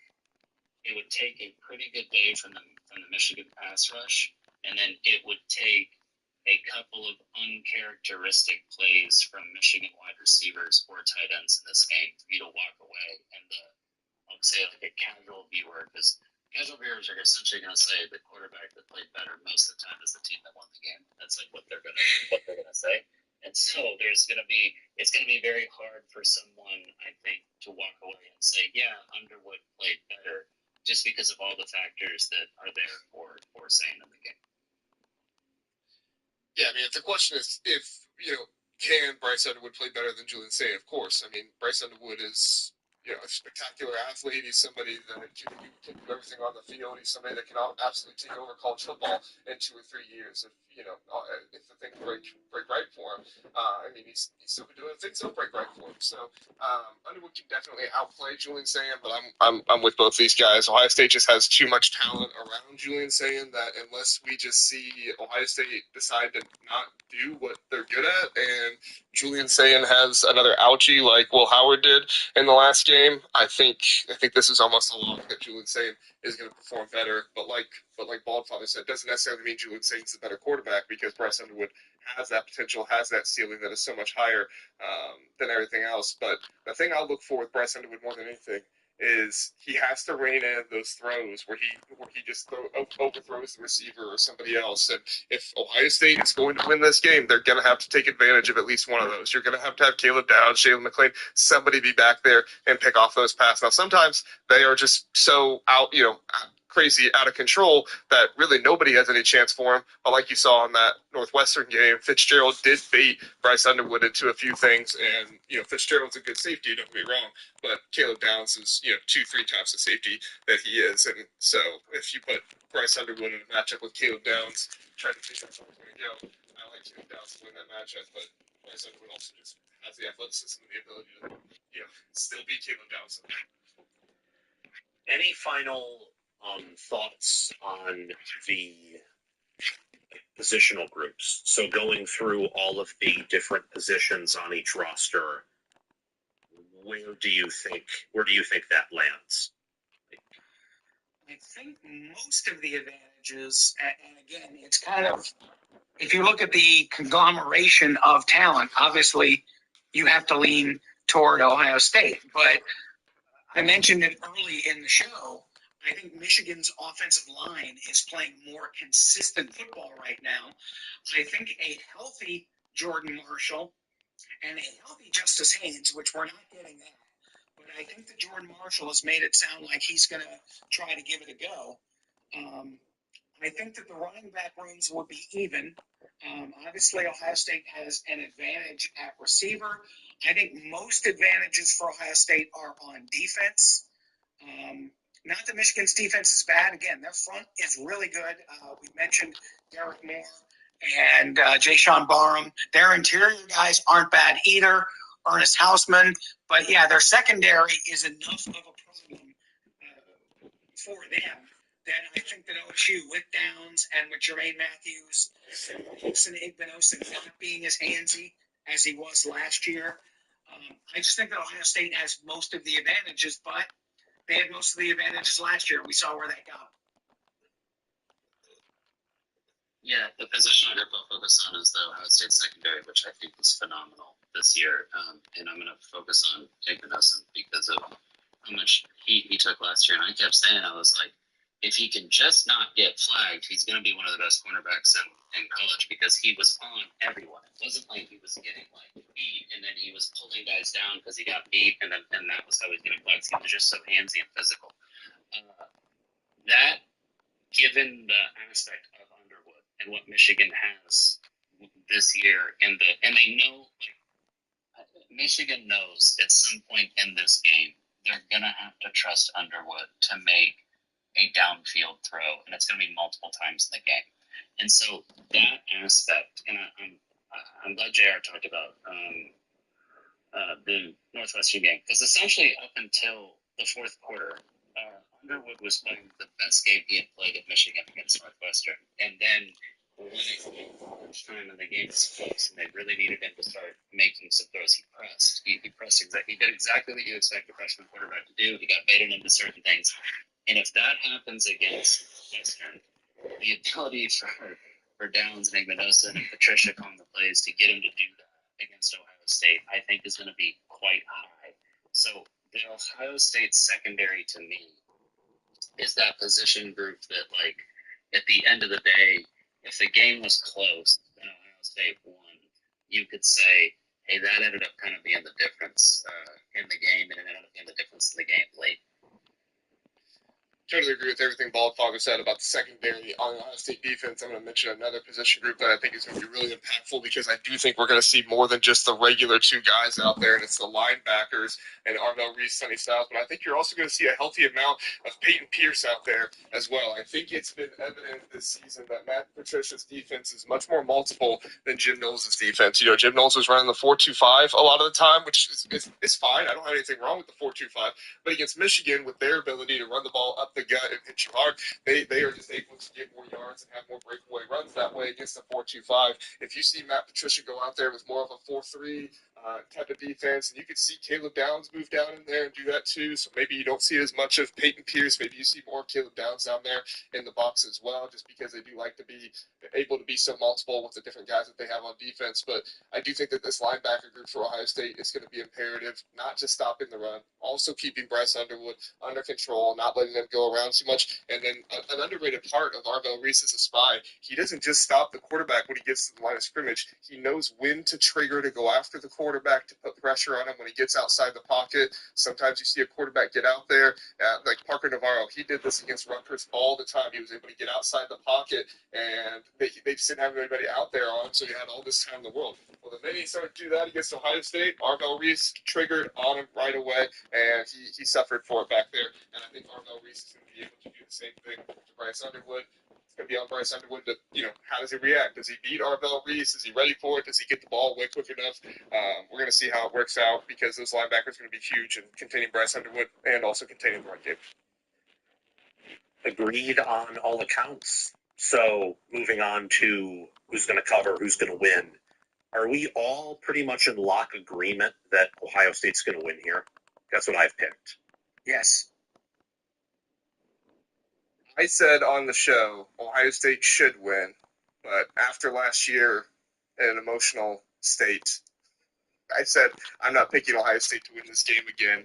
a pretty good day from the Michigan pass rush, and then it would take a couple of uncharacteristic plays from Michigan wide receivers or tight ends in this game for you to walk away. And I would say a casual viewer, because casual viewers are essentially going to say the quarterback that played better most of the time is the team that won the game. That's what they're gonna say. And so it's gonna be very hard for someone, I think, to walk away and say, yeah, Underwood played better, just because of all the factors that are there for saying in the game.
Yeah, I mean, if the question is can Bryce Underwood play better than Julian Say? Of course. I mean, Bryce Underwood is a spectacular athlete. He's somebody that can do everything on the field. He's somebody that can absolutely take over college football in 2 or 3 years if the things break right for him. I mean, he's still been doing things that break right for him. So Underwood can definitely outplay Julian Sayin, but I'm with both these guys. Ohio State just has too much talent around Julian Sayin that unless we just see Ohio State decide to not do what they're good at, and Julian Sayin has another ouchie like Will Howard did in the last game, I think this is almost a lock that Julian Sayin is going to perform better. But like Baldfather said, doesn't necessarily mean Julian Sayin's the better quarterback, because Bryce Underwood has that potential, has that ceiling that is so much higher than everything else. But the thing I'll look for with Bryce Underwood more than anything is he has to rein in those throws where he just overthrows the receiver or somebody else. And if Ohio State is going to win this game, they're going to have to take advantage of at least one of those. You're going to have Caleb Downs, Jalen McLean, somebody be back there and pick off those passes. Now, sometimes they are just so crazy out of control that really nobody has any chance for him. But like you saw in that Northwestern game, Fitzgerald did bait Bryce Underwood into a few things, and Fitzgerald's a good safety, don't get me wrong, but Caleb Downs is 2-3 times the safety that he is. And so if you put Bryce Underwood in a matchup with Caleb Downs, try to figure out how it's going to go. I like Caleb Downs to win that matchup, but Bryce Underwood also just has the athleticism and the ability to still beat Caleb Downs.
Any final thoughts on the positional groups? So going through all of the different positions on each roster, where do you think that lands?
I think most of the advantages, and again, it's kind of, if you look at the conglomeration of talent, obviously you have to lean toward Ohio State. But I mentioned it early in the show. I think Michigan's offensive line is playing more consistent football right now. I think a healthy Jordan Marshall and a healthy Justice Haynes, which we're not getting that, but I think that Jordan Marshall has made it sound like he's going to try to give it a go. I think that the running back rooms will be even. Obviously, Ohio State has an advantage at receiver. I think most advantages for Ohio State are on defense. Not that Michigan's defense is bad. Again, their front is really good. We mentioned Derek Moore and Jayshon Barham. Their interior guys aren't bad either. Ernest Hausman. But, yeah, their secondary is enough of a problem for them that I think that OSU, with Downs and with Jermaine Matthews, Wilson Igbinosun not being as handsy as he was last year, I just think that Ohio State has most of the advantages, but they had most of the advantages last year. We saw where that got.
Yeah, the position group I'll focus on is the Ohio State secondary, which I think was phenomenal this year. And I'm going to focus on Igbinosun because of how much heat he took last year. And I kept saying, I was like, if he can just not get flagged, he's going to be one of the best cornerbacks in college, because he was on everyone. It wasn't like he was getting beat and then he was pulling guys down because he got beat and that was how he was getting flagged. He was just so handsy and physical. That, given the aspect of Underwood and what Michigan has this year, and they know, Michigan knows at some point in this game they're gonna have to trust Underwood to make a downfield throw, and it's gonna be multiple times in the game. And so that aspect, and I'm glad JR talked about the Northwestern game, because essentially up until the fourth quarter, Underwood was playing the best game he had played at Michigan against Northwestern. And then when it came crunch time and the game was close and they really needed him to start making some throws, he pressed. He pressed exactly. He did exactly what you expect a freshman quarterback to do. He got baited into certain things. And if that happens against Western, the ability for Downs and Igmanosa and Patricia calling the plays to get him to do that against Ohio State, I think is going to be quite high. So the Ohio State secondary to me is that position group that, like, at the end of the day, if the game was close and Ohio State won, you could say, hey, that ended up kind of being the difference in the game, and it ended up being the difference in the game late.
Totally agree with everything Baldfago said about the secondary on the Ohio State defense. I'm going to mention another position group that I think is going to be really impactful, because I do think we're going to see more than just the regular two guys out there, and it's the linebackers and Arvell Reese, Sonny Styles. But I think you're also going to see a healthy amount of Peyton Pierce out there as well. I think it's been evident this season that Matt Patricia's defense is much more multiple than Jim Knowles' defense. You know, Jim Knowles was running the 4-2-5 a lot of the time, which is fine. I don't have anything wrong with the 4-2-5. But against Michigan, with their ability to run the ball up the gut and hit you hard, they are just able to get more yards and have more breakaway runs that way against the 4-2-5. If you see Matt Patricia go out there with more of a 4-3 type of defense, and you could see Caleb Downs move down in there and do that too, so maybe you don't see as much of Peyton Pierce. Maybe you see more Caleb Downs down there in the box as well, just because they do like to be able to be so multiple with the different guys that they have on defense. But I do think that this linebacker group for Ohio State is going to be imperative, not just stopping the run, also keeping Bryce Underwood under control, not letting them go around too much. And then an underrated part of Arvell Reese as a spy, he doesn't just stop the quarterback when he gets to the line of scrimmage. He knows when to trigger to go after the quarterback, to put pressure on him when he gets outside the pocket. Sometimes you see a quarterback get out there, like Parker Navarro. He did this against Rutgers all the time. He was able to get outside the pocket, and they just didn't have anybody out there on him, so he had all this time in the world. Well, the minute he started to do that against Ohio State, Arvell Reese triggered on him right away, and he suffered for it back there. And I think Arvell Reese is going to be able to do the same thing to Bryce Underwood. It's going to be on Bryce Underwood to, how does he react? Does he beat Arvell Reese? Is he ready for it? Does he get the ball away quick enough? We're going to see how it works out, because those linebackers are going to be huge in containing Bryce Underwood and also containing the run game.
Agreed on all accounts. So moving on to who's going to cover, who's going to win. Are we all pretty much in lock agreement that Ohio State's going to win here? That's what I've picked.
Yes.
I said on the show, Ohio State should win, but after last year, in an emotional state, I said I'm not picking Ohio State to win this game again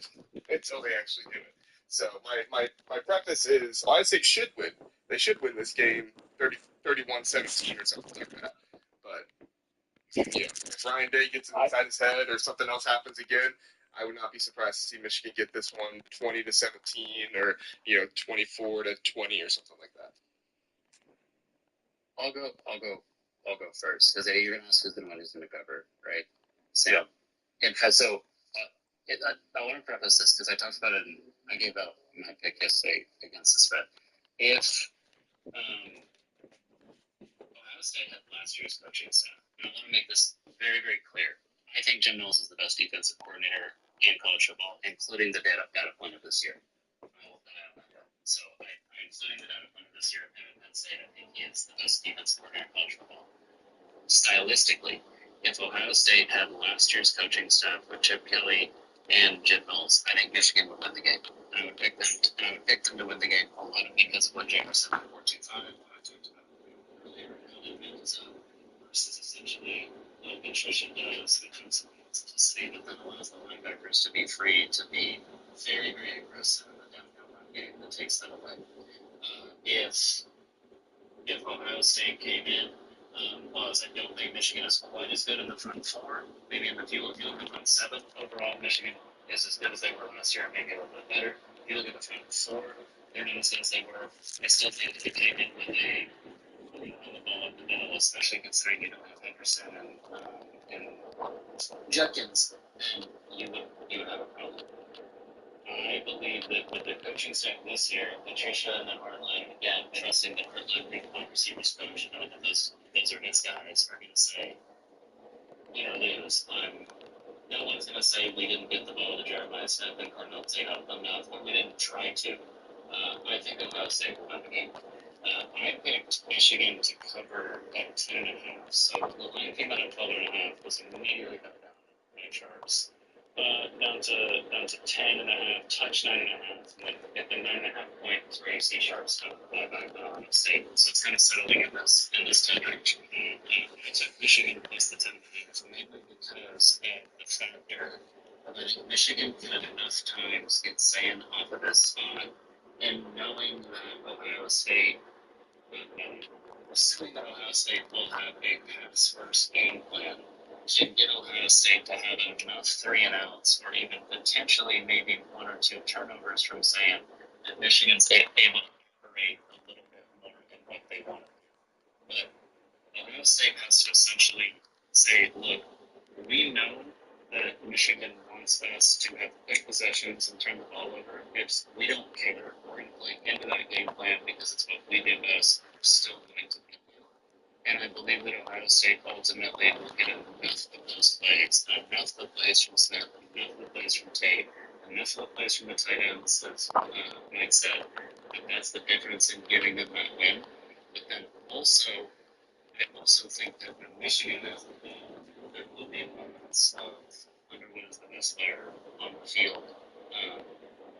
until they actually do it. So my preface is Ohio State should win. They should win this game 31-17 or something like that. But if Ryan Day gets inside his head or something else happens again, I would not be surprised to see Michigan get this one 20-17 or 24-20 or something like that.
I'll go first, because you're gonna ask who's gonna win, who's gonna cover, right? So,
Yeah.
And so I want to preface this because I talked about it. I gave out my pick yesterday against the spread. If Ohio State had last year's coaching staff, and I want to make this very, very clear. I think Jim Knowles is the best defensive coordinator in college football, including the data point of this year. So I'm including the data point of this year and Penn State. I think he is the best defensive coordinator in college football. Stylistically, if Ohio State had last year's coaching staff with Chip Kelly and Jim Knowles, I think Michigan would win the game. I would pick them to win the game a lot because of what James said before 2-5. I talked about earlier how that builds up versus essentially what Patricia does, which is simplicity that then allows the linebackers to be free to be very, very aggressive in the downhill run game that takes that away. If Ohio State came in, was I don't think Michigan is quite as good in the front four. Maybe if you look at the front seven, overall Michigan is as good as they were last year, maybe a little bit better. If you look at the front four, they're not as good as they were. I still think if you came in with a on the ball up the middle, especially considering you don't have Henderson and Judkins, then you would have a problem. I believe that with the coaching staff this year, Patricia and then Heartline, again, trusting that Heartline being the receivers coach, knowing that those are his guys, are going to say, lose. No one's going to say we didn't get the ball to Jeremiah Smith and Cardinal Tate out of the mouth, or we didn't try to. I think Ohio State will win the game. I picked Michigan to cover at 10.5. So the line came out at 12.5, was immediately cut down by Sharps. Down to 10.5, touch 9.5, and at the 9.5 point is where you see Sharps back on Ohio State. So it's kind of settling in this direction. I took Michigan plus the 10.5, mainly because the factor of I think Michigan can at enough times get sand off of this spot, and knowing that Ohio State, assuming that Ohio State will have a pass first game plan, can get Ohio State to have enough 3-and-outs, or even potentially maybe 1 or 2 turnovers from Sam, that Michigan's able to operate a little bit more in what they want to do. But Ohio State has to essentially say, look, we know that Michigan wants us to have quick possessions and turn the ball over. We don't care. We're going to play into that game plan because it's what we do best. We're still going to beat you. And I believe that Ohio State ultimately will get enough of those plays, enough of the plays from Smith, enough of the plays from Tate, enough of the plays from the tight ends, as Mike said, that that's the difference in giving them that win. But then also, I also think that when Michigan has the ball, there will be moments of Underwood is the best player on the field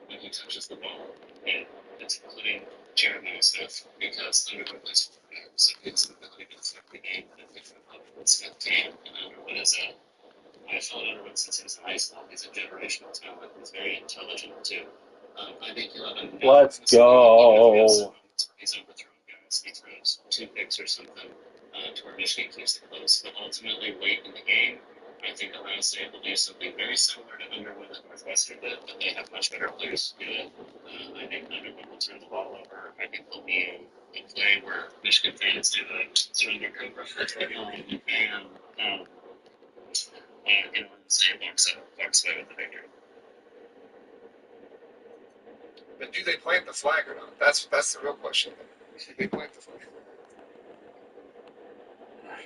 when he touches the ball. And it's including Jeremiah Smith because Underwood plays quarterback, so he has the ability to affect the game at a different level than Smith can. And Underwood is I've followed Underwood since he was in high school. He's a generational talent. He's very intelligent too. I think he'll have enough.
Let's go.
He's overthrown guys. He throws 2 picks or something to where Michigan keeps it close. But ultimately, late in the game, I think Ohio State will do something very similar to Underwood that Northwestern did, but they have much better players to do it. I think Underwood will turn the ball over. I think there'll be a play where Michigan fans do a surrender cobra for 21 and say walks away with the victory.
But do they plant the flag or not? That's the real question. Do they plant the flag?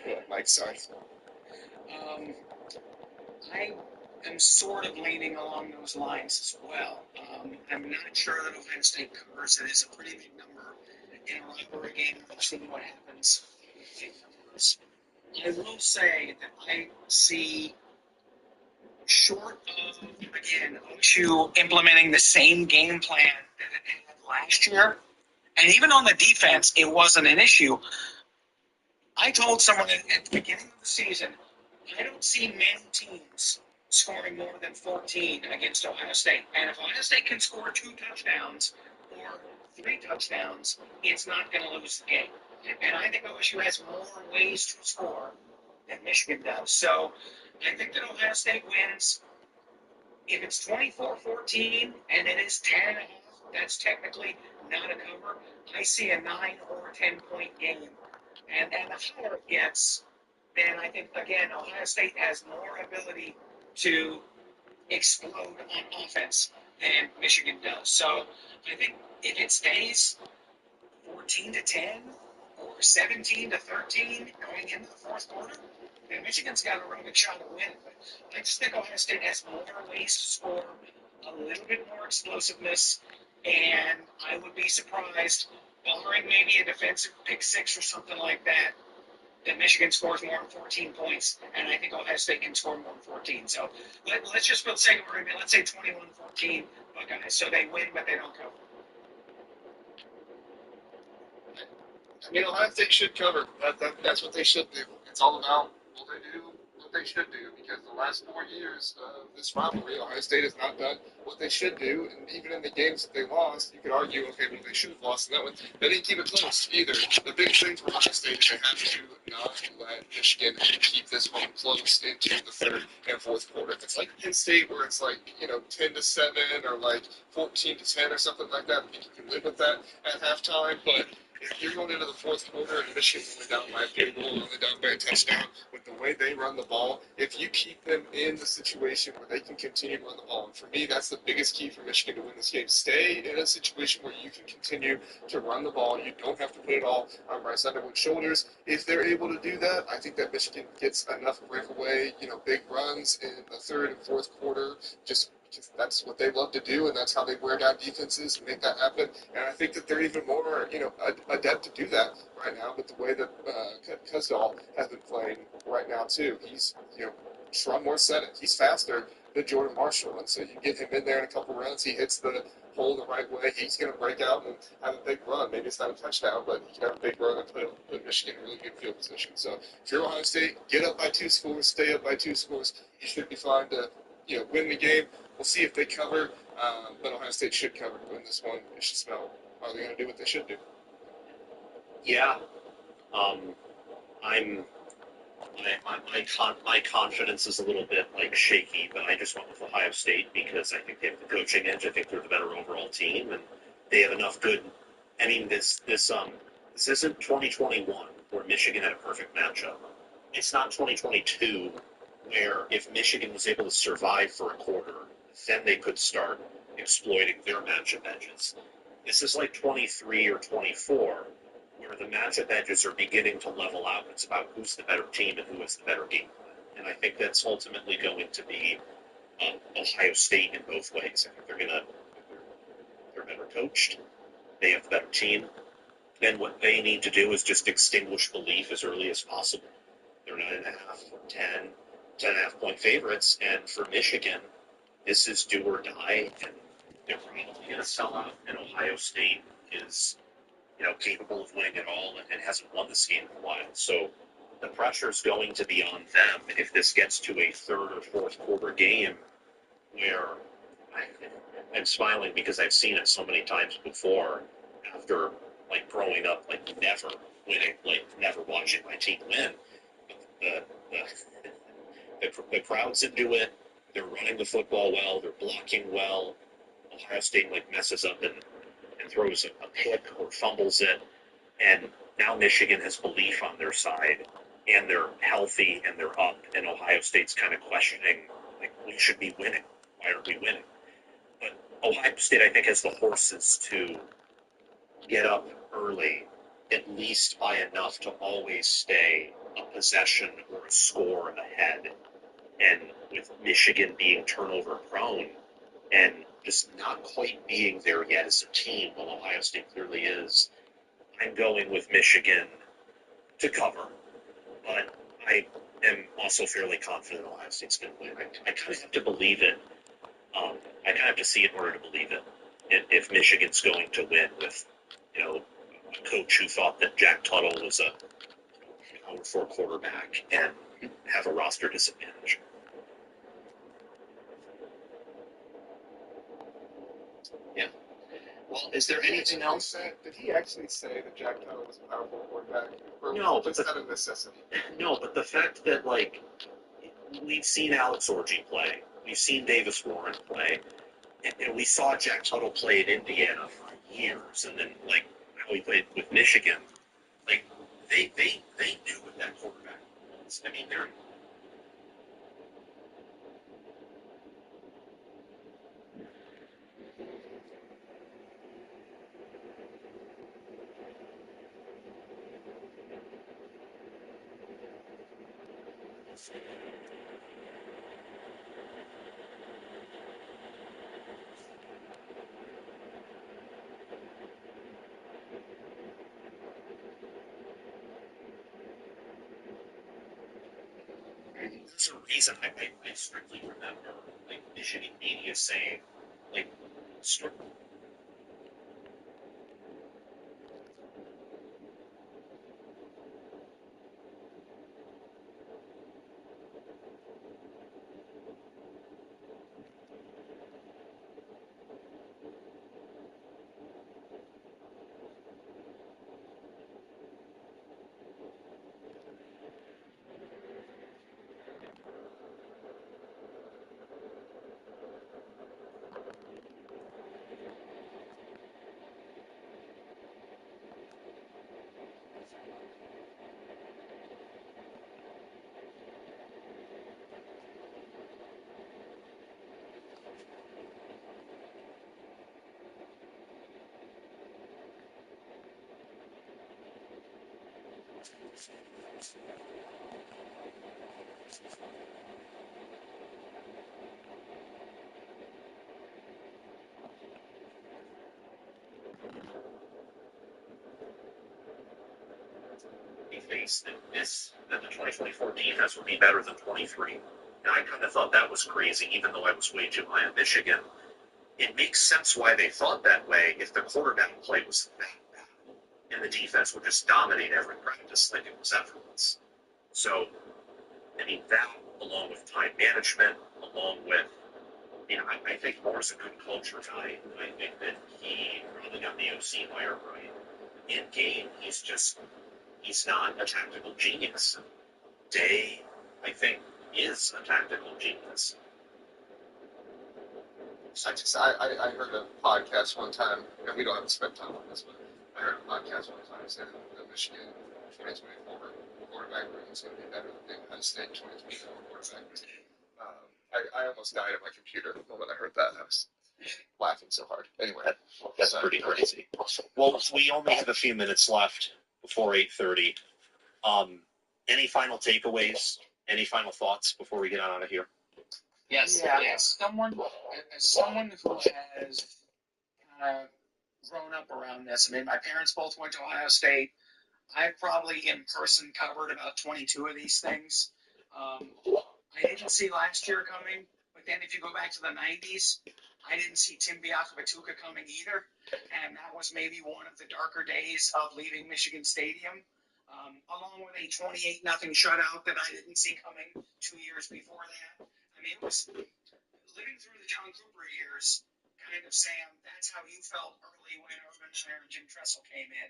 Yeah, Mike, sorry.
I am sort of leaning along those lines as well. I'm not sure that Ohio State covers. It is a pretty big number in a rivalry game. We've seen what happens with big numbers. I will say that I see, short of, again, OSU implementing the same game plan that it had last year, and even on the defense, it wasn't an issue. I told someone at the beginning of the season, I don't see many teams scoring more than 14 against Ohio State. And if Ohio State can score 2 touchdowns or 3 touchdowns, it's not going to lose the game. And I think OSU has more ways to score than Michigan does. So I think that Ohio State wins. If it's 24-14 and it is 10.5, that's technically not a cover. I see a 9 or 10 point game. And the higher it gets, then I think, again, Ohio State has more ability to explode on offense than Michigan does. So I think if it stays 14-10 or 17-13 going into the fourth quarter, then Michigan's got a really good shot at winning. But I just think Ohio State has more ways to score, a little bit more explosiveness, and I would be surprised, barring maybe a defensive pick 6 or something like that Michigan scores more than 14 points, and I think Ohio State can score more than 14. So let's just, for the sake of argument, let's say 21-14 Buckeyes. So they win, but they don't cover.
I mean, Ohio State should cover. That's what they should do. It's all about what they should do, because the last 4 years of this rivalry, Ohio State has not done what they should do. And even in the games that they lost, you could argue, okay, well, they should have lost in that one. They didn't keep it close either. The big thing for Ohio State is they have to not let Michigan keep this one close into the third and fourth quarter. If it's like Penn State, where it's like, 10-7 or like 14-10 or something like that, I think you can live with that at halftime. But if you're going into the fourth quarter and Michigan's only down by a field goal, only down by a touchdown, with the way they run the ball, if you keep them in the situation where they can continue to run the ball, and for me, that's the biggest key for Michigan to win this game. Stay in a situation where you can continue to run the ball. You don't have to put it all on Bryce Underwood's shoulders. If they're able to do that, I think that Michigan gets enough breakaway, big runs in the third and fourth quarter, just because that's what they love to do, and that's how they wear down defenses and make that happen. And I think that they're even more, adept to do that right now with the way that Kuzdal has been playing right now too. He's, Sherrod Moore said it. He's faster than Jordan Marshall, and so you get him in there in a couple runs. He hits the hole the right way. He's going to break out and have a big run. Maybe it's not a touchdown, but he can have a big run and put Michigan in really good field position. So if you're Ohio State, get up by 2 scores, stay up by 2 scores. You should be fine to, win the game. We'll see if they cover, but Ohio State should cover to win this one. It should smell. Are they going to do what they should do?
Yeah. My confidence is a little bit shaky, but I just went with Ohio State because I think they have the coaching edge. I think they're the better overall team, and they have enough good. I mean, this isn't 2021 where Michigan had a perfect matchup. It's not 2022 where if Michigan was able to survive for a quarter, then they could start exploiting their matchup edges. This is like 23 or 24 where the matchup edges are beginning to level out. It's about who's the better team and who has the better game plan. And I think that's ultimately going to be Ohio State in both ways. I think they're better coached. They have the better team. Then what they need to do is just extinguish belief as early as possible. They're 9.5, 10.5 point favorites. And for Michigan, this is do or die. And they're probably going to sell out. And Ohio State is capable of winning it all and hasn't won this game in a while. So the pressure is going to be on them if this gets to a third or fourth quarter game where I'm smiling because I've seen it so many times before after growing up, never winning, never watching my team win. The crowd's into it. They're running the football well. They're blocking well. Ohio State messes up and throws a pick or fumbles it, and now Michigan has belief on their side, and they're healthy and they're up, and Ohio State's kind of questioning, we should be winning. Why aren't we winning? But Ohio State, I think, has the horses to get up early, at least by enough to always stay a possession or a score ahead, and with Michigan being turnover prone, and just not quite being there yet as a team, while Ohio State clearly is, I'm going with Michigan to cover. But I am also fairly confident Ohio State's going to win. I kind of have to believe it. I kind of have to see it in order to believe it. If Michigan's going to win with, a coach who thought that Jack Tuttle was a power 4 quarterback and have a roster disadvantage. Yeah. Well, is there anything else?
Did he actually say that Jack Tuttle was a powerful quarterback? Or
No,
was that a necessity?
No, but the fact that we've seen Alex Orji play, we've seen Davis Warren play, and we saw Jack Tuttle play at Indiana for years, and then how he played with Michigan, they knew what that quarterback was. I mean, they're. There's a reason I strictly remember Michigan media saying strict. He thinks that the 2024 defense would be better than 23. And I kind of thought that was crazy, even though I was way too high on Michigan. It makes sense why they thought that way if the quarterback play was that bad, and the defense would just dominate every practice like it was effortless. So, I mean, that, along with time management, along with, I think Moore's a good culture guy. I think that he probably got the OC hire right. In game, he's not a tactical genius. Day, I think, is a tactical genius.
I heard a podcast one time, and we don't have to spend time on this, but I heard a podcast one time saying that the Michigan 2024 quarterback room is going to be better than the Ohio State 2024 quarterback room. I almost died at my computer when I heard that. I was laughing so hard. Anyway,
That's pretty crazy. Well, we only have a few minutes left before 8:30. Any final takeaways? Any final thoughts before we get on out of here?
Yes,
Yeah,
yes.
as someone who has grown up around this, I mean, my parents both went to Ohio State. I've probably in person covered about 22 of these things. I didn't see last year coming, but then if you go back to the 90s, I didn't see Tim Biakabatuka coming either, and that was maybe one of the darker days of leaving Michigan Stadium, along with a 28-0 shutout that I didn't see coming 2 years before that. I mean, it was living through the John Cooper years, kind of, Sam, that's how you felt early when Urban Meyer and Jim Tressel came in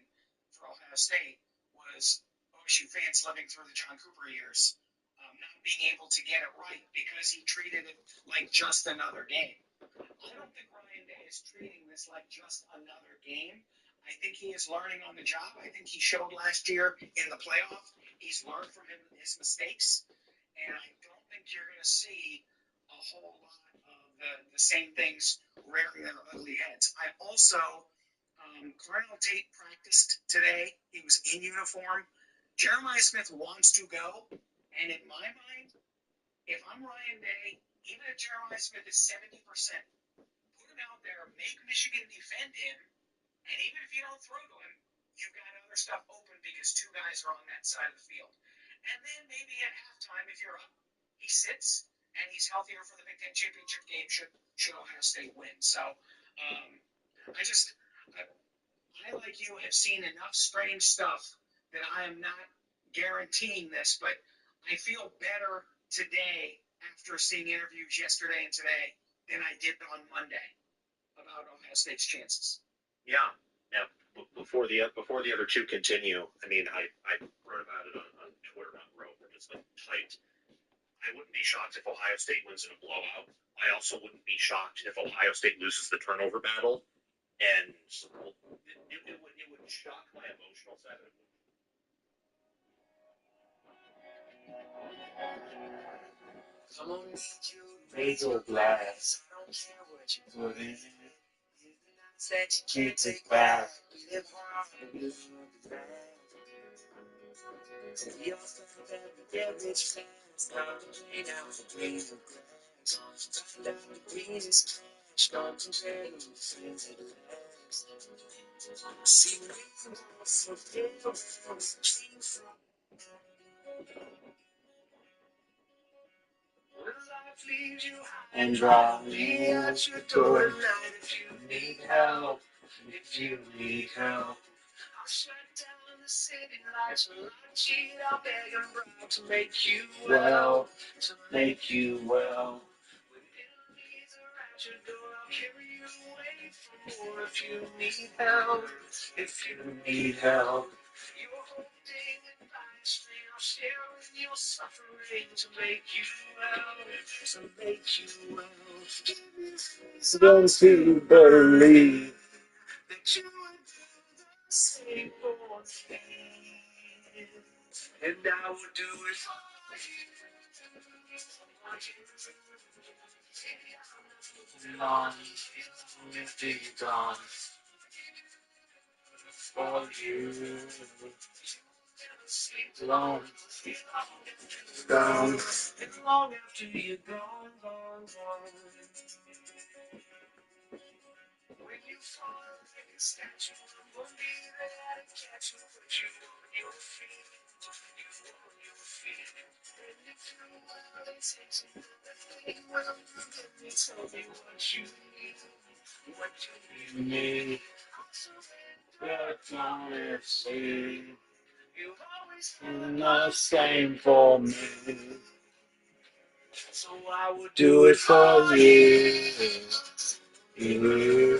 for Ohio State, was OSU fans living through the John Cooper years, not being able to get it right because he treated it like just another game. I don't think Ryan Day is treating this like just another game. I think he is learning on the job. I think he showed last year in the playoff. He's learned from his mistakes, and I don't think you're going to see a whole lot of the same things rearing their ugly heads. I also, Cornell Tate practiced today. He was in uniform. Jeremiah Smith wants to go, and in my mind, if I'm Ryan Day, even if Jeremiah Smith is 70%, put him out there, make Michigan defend him, and even if you don't throw to him, you've got other stuff open because two guys are on that side of the field. And then maybe at halftime, if you're up, he sits and he's healthier for the Big Ten championship game should Ohio State win. So I, like you, have seen enough strange stuff that I am not guaranteeing this, but I feel better today after seeing interviews yesterday and today than I did on Monday about Ohio State's chances.
Yeah. Before the other two continue, I mean, I wrote about it on Twitter, not wrote, but just like typed. I wouldn't be shocked if Ohio State wins in a blowout. I also wouldn't be shocked if Ohio State loses the turnover battle, and it would shock my emotional side of it.
Come on, raise your glass. I don't care what you put in it. That you can't take back. We live hard and we live fast. We all found that we get rich fast. Now we lay down for green of grass. Find out the greenest cash. Don't compare to the friends that last. See, we can all forgive from the chief. And drop me at your door tonight if you need help. If you need help, I'll shut down the city lights. Will I cheat? I'll beg and bribe to make you well. To make you well. When enemies are at your door, I'll carry you away from more. If you need help, if you need help, you're holding the string. I'll share in your suffering to make you well. To make you well. For those who believe that you would do the same for me, and I will do it for you. Long be gone for you.
long, gone.
And long after you're gone, gone, gone. When you fall like a statue, I won't be there to catch you, put you on your feet. You on your feet. And if you will, they take some they will let me tell me what you need. What you
Me,
I'll surrender.
the mercy,
You've always
and
been
the same for me.
so I would
Do it for you. You.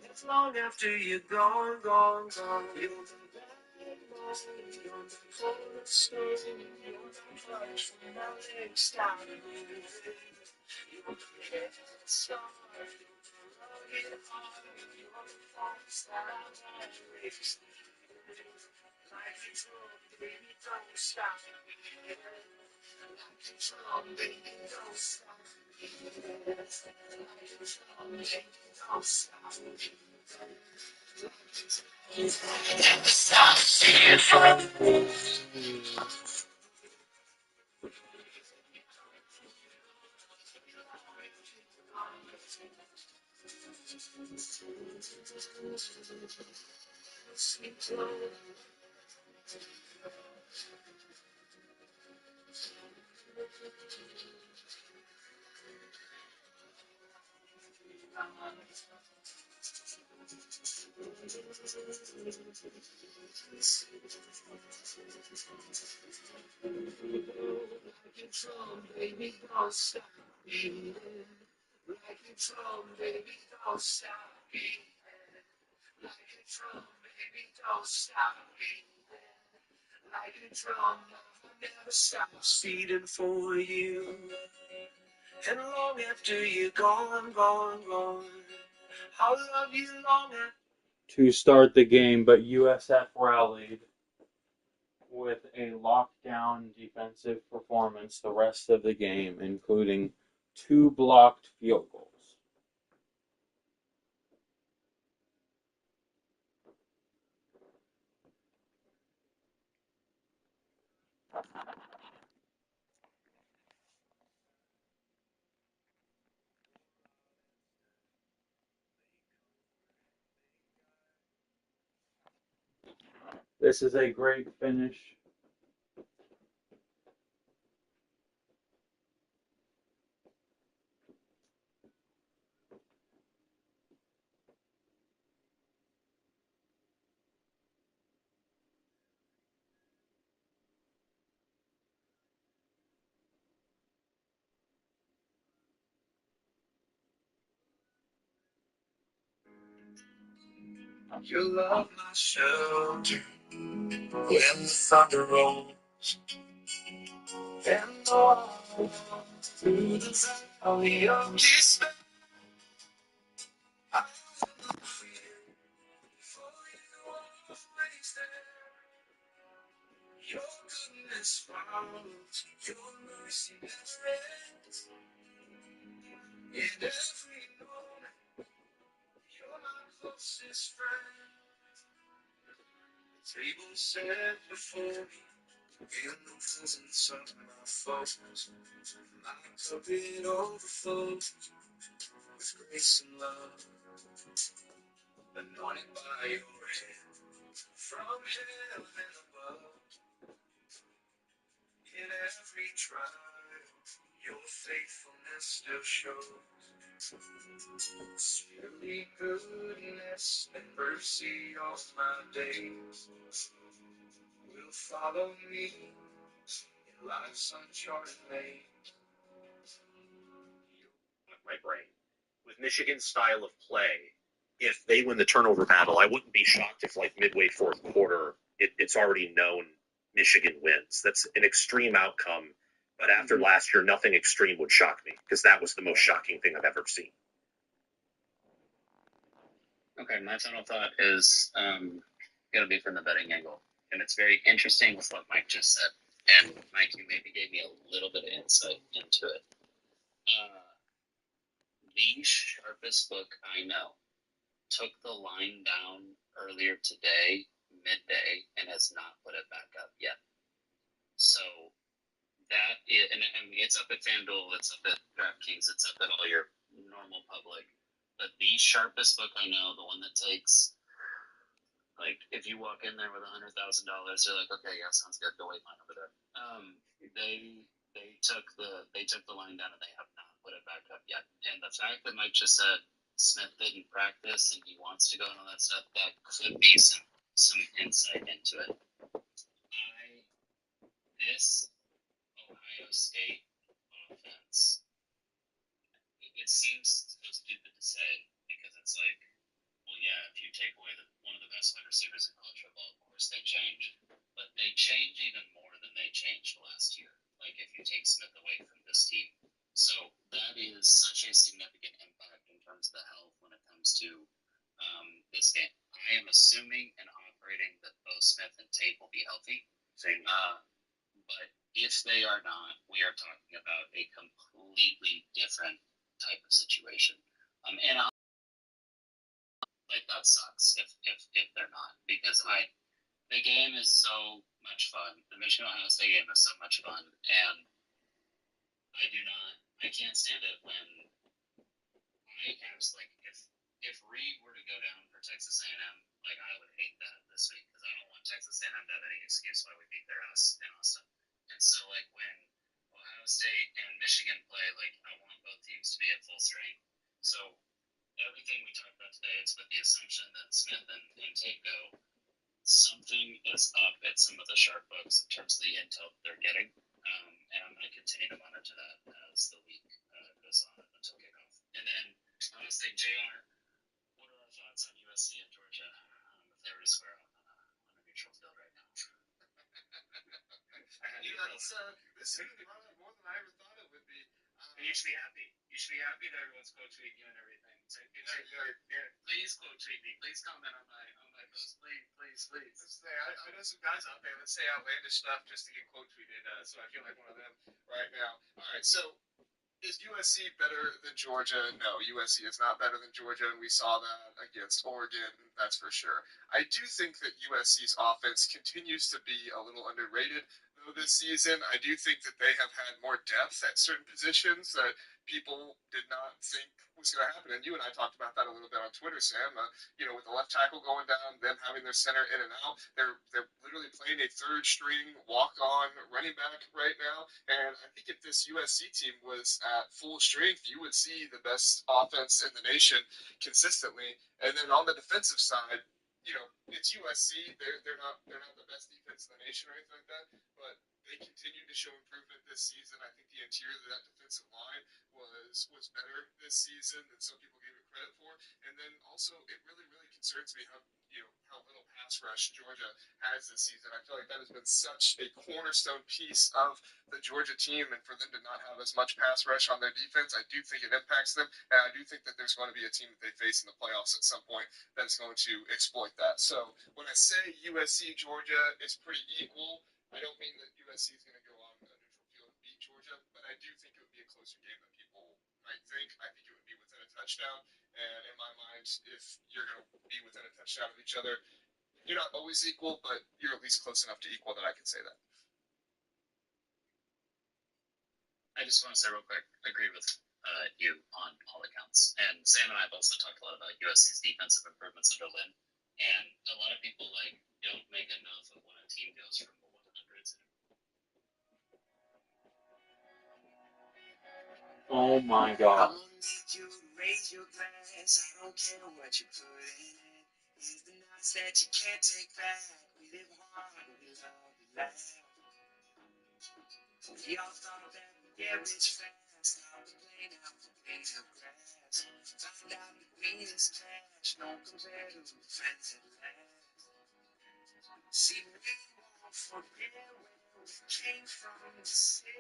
It's long after you're gone, gone, gone. You're the backbone, you're the cornerstone, you're the clutch when my legs stop moving. You're the head start, you're the rugged heart, you're the force that I race. Like a drum, baby, don't stop beating. Like a drum, baby, don't stop beating. Like a drum, baby, don't stop beating. Never stop singing from me. Like a drum, baby, don't stop beating. Like a drum, baby, don't stop beating. Like a drum, baby, don't stop beating. Like a drum, never stops beating for you. And long after you're gone, gone, gone, I'll love you long after.
To start the game, but USF rallied with a lockdown defensive performance the rest of the game, including 2 blocked field goals. This is a great finish.
You love my shelter when the thunder rolls and the water through the valley of despair. I will look for you always there. Your goodness follows, your mercy never ends. In every moment, you're my closest friend. The table set before me. In the presence of my foes, my cup it overflows with grace and love, anointed by your hand from heaven above. In every trial, your faithfulness still shows. Surely goodness and mercy all my days will follow me in life's uncharted lane.
My brain. With Michigan's style of play, if they win the turnover battle, I wouldn't be shocked if, like, midway fourth quarter, it's already known Michigan wins. That's an extreme outcome. But after last year, nothing extreme would shock me because that was the most shocking thing I've ever seen.
Okay, my final thought is going to be from the betting angle. And it's very interesting with what Mike just said. and Mike, you maybe gave me a little bit of insight into it. The sharpest book I know took the line down earlier today, midday, and has not put it back up yet. So that is, and it's up at FanDuel, it's up at DraftKings, it's up at all your normal public. But the sharpest book I know, the one that takes, like, if you walk in there with $100,000, they're like, okay, yeah, sounds good. Go wait line over there. They took the line down and they have not put it back up yet. And the fact that Mike just said Smith didn't practice and he wants to go and all that stuff, that could be some insight into it. This Ohio State offense, it seems so stupid to say because it's like, well, yeah, if you take away one of the best wide receivers in college football, of course they change. But they change even more than they changed last year. Like if you take Smith away from this team. So that is such a significant impact in terms of the health when it comes to this game. I am assuming and operating that both Smith and Tate will be healthy.
Same.
But if they are not, we are talking about a completely different type of situation. And like that sucks if they're not, because the game is so much fun. The Michigan Ohio State game is so much fun, and I can't stand it when I was like, if Reed were to go down for Texas A&M, like I would hate that this week because I don't want Texas A&M to have any excuse why we beat their ass in Austin. And so like when Ohio State and Michigan play, like I want both teams to be at full strength. So everything we talked about today is with the assumption that Smith and Tate go. Something is up at some of the sharp books in terms of the intel that they're getting, and I'm going to continue to monitor that as the week goes on until kickoff. And then honestly, JR, what are our thoughts on USC and Georgia if they were to square off on a neutral field right now?
This is going to run out more than I ever thought it would be.
You should be happy. You should be happy that everyone's quote tweeting you and everything. So please quote tweet me. Please comment on my post. Please.
I know some guys out there that say outlandish stuff just to get quote tweeted, so I feel like one of them right now. All right, so is USC better than Georgia? No, USC is not better than Georgia, and we saw that against Oregon, that's for sure. I do think that USC's offense continues to be a little underrated, though, this season. I do think that they have had more depth at certain positions that people did not think was going to happen. And you and I talked about that a little bit on Twitter, Sam. With the left tackle going down, them having their center in and out, they're literally playing a third string walk-on running back right now. And I think if this USC team was at full strength, you would see the best offense in the nation consistently. And then on the defensive side, it's USC. They're not the best defense in the nation or anything like that, but they continue to show improvement this season. I think the interior of that defensive line was better this season than some people gave it credit for. And then also, it really concerns me how little pass rush Georgia has this season. I feel like that has been such a cornerstone piece of the Georgia team, and for them to not have as much pass rush on their defense, I do think it impacts them, and I do think that there's going to be a team that they face in the playoffs at some point that's going to exploit that. So when I say USC Georgia is pretty equal, I don't mean that USC is going to go on a neutral field and beat Georgia, but I do think it would be a closer game than people might think. I think it would be within a touchdown, and in my mind, if you're going to be within a touchdown of each other, you're not always equal, but you're at least close enough to equal that I can say that.
I just want to say real quick, I agree with you on all accounts. And Sam and I have also talked a lot about USC's defensive improvements under Lynn. And a lot of people don't make enough of when a team goes from the 100s.
Oh my God.
I don't need you to raise your glass. I don't care what you put in it. Here's the nights that you can't take back. We live hard, we love to laugh. We all thought that we'd get rich fast. Now we're playing out the blades of grass. Find out the greenest cash. Don't compare to friends at last. See, we won't forget where we came from. The city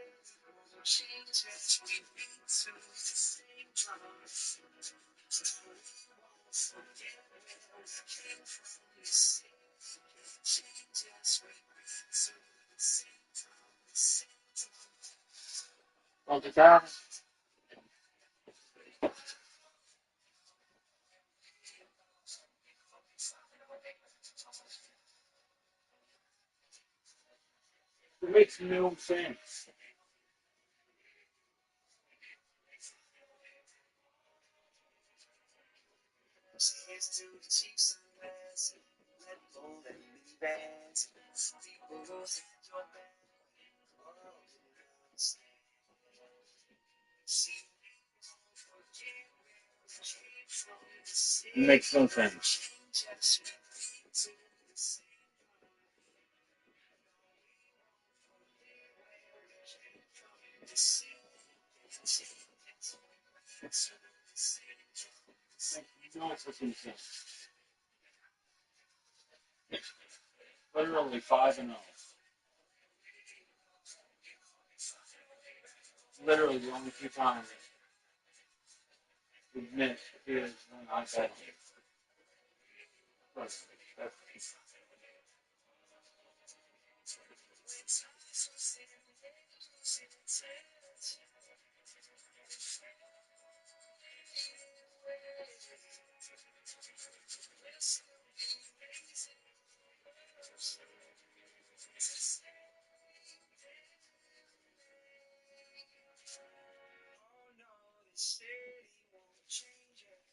won't change as we beat to the same drum. No, we won't forget where we came from. The city won't change as we beat to the same drum.
Well, the guy. It makes no sense.
Here's to the cheap sunglasses, Red Bull and minivans. People who said your back, oh, see, forget where we came from.
It makes no sense.
Just repeat to the same.
No freaking sense. Literally 5-0. Literally the only two times we've missed is when I bet on it.
Oh no, the city won't change it.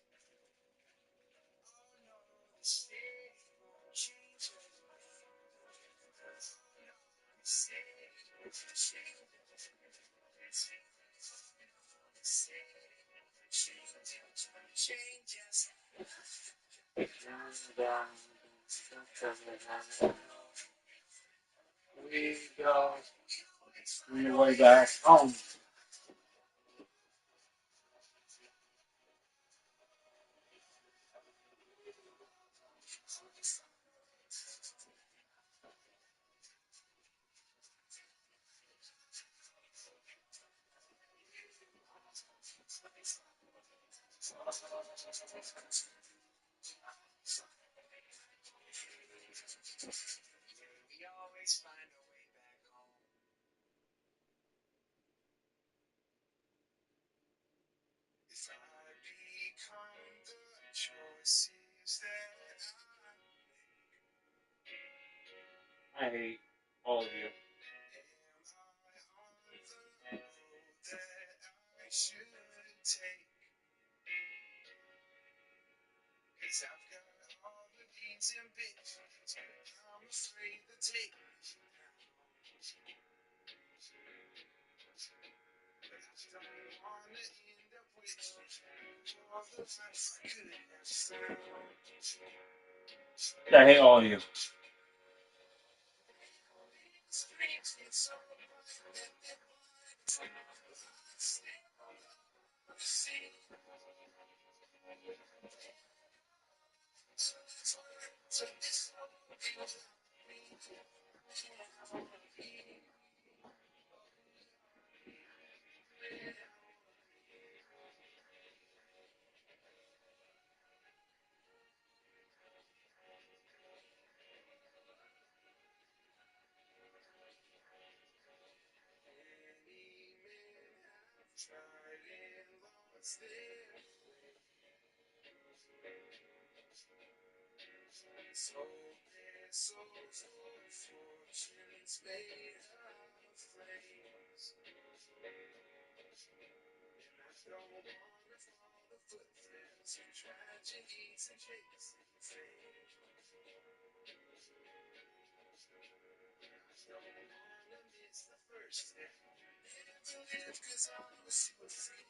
Oh no, the city won't change it. Oh no, the city won't change it. Change us.
We go on your way back home.
We always find a way back home. If I become the choices that
I hate all of you.
am I on the road that I should take? 'Cause I've got all the needs and bits, but I'm afraid to take me down. But I don't wanna end up with all the life I could have found.
I hate all of you.
Many men have tried and lost their way. Sold their souls for fortunes made of flames. And I don't wanna follow the footsteps of tragedies and chasing fame. I don't wanna miss the first step. Never live 'cause I was so afraid.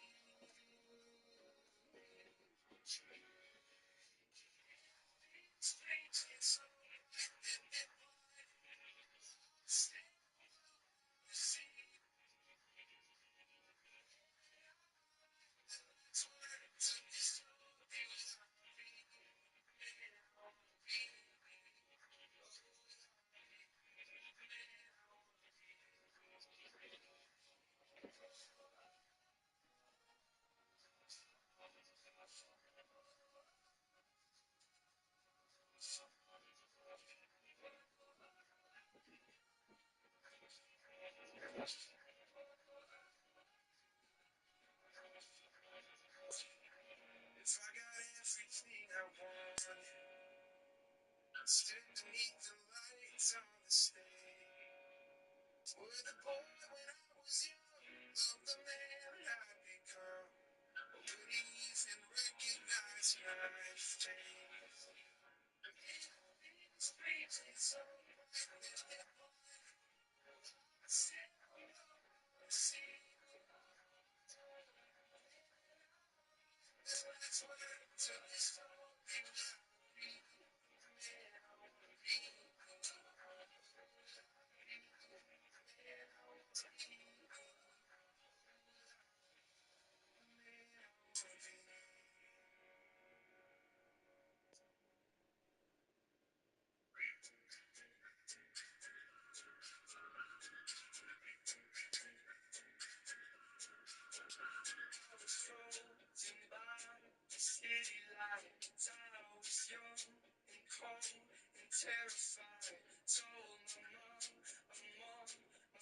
terrified. Told my mom I'm on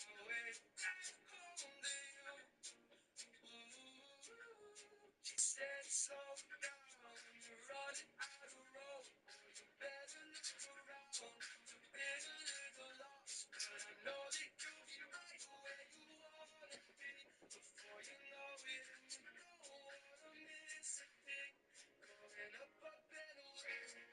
my way back home to you. She said, slow down, you're running out of road. You better look around. You've been a little lost, but I know that you'll be right where you wanna be. Before you know it, and you don't wanna miss a thing. Going up and away.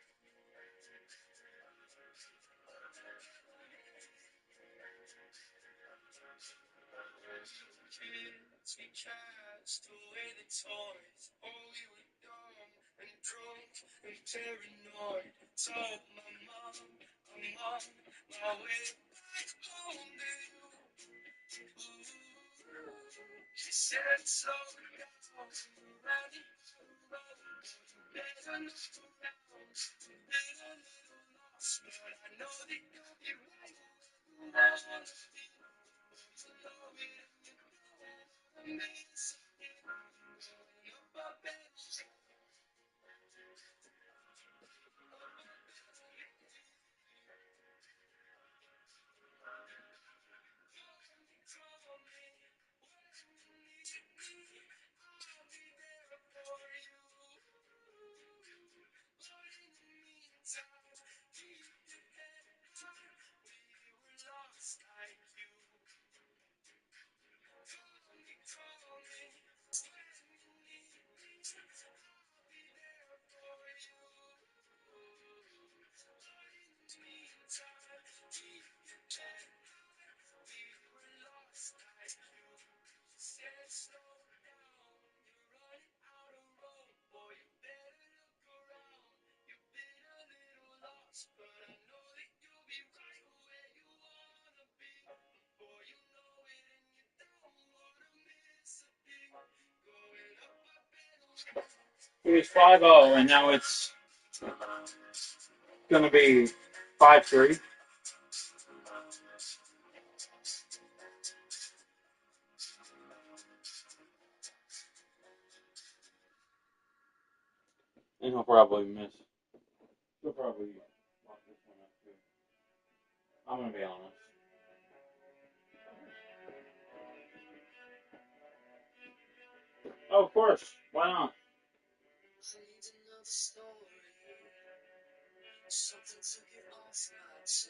Kids, we cast away the toys. Oh, we were dumb and drunk and paranoid. Told my mom I'm on my way back home to you. She said, slow down, you're running out of road. You better look around. You've been a little lost, but I know that you'll be right where you wanna be. You know it and you don't wanna miss a thing. Going up a better way. Call me when you need me. I'll be there for you. But in the meantime, keep your head high. We were lost like you. Call me when you need me. I'll be there for you. But in the meantime, keep your head high. We were lost like you. Said, slow down, you're running out of road. Boy, you better look around. You've been a little lost, but I know that you'll be right where you wanna be. Boy, you know it and you don't wanna miss a thing. Going up and away.
It was 5-0, and now it's going to be 5-3. And he'll probably miss. He'll probably lock this one up too. I'm going to be honest. Oh, of course. Why not?
I need another story. Something to get off my chest.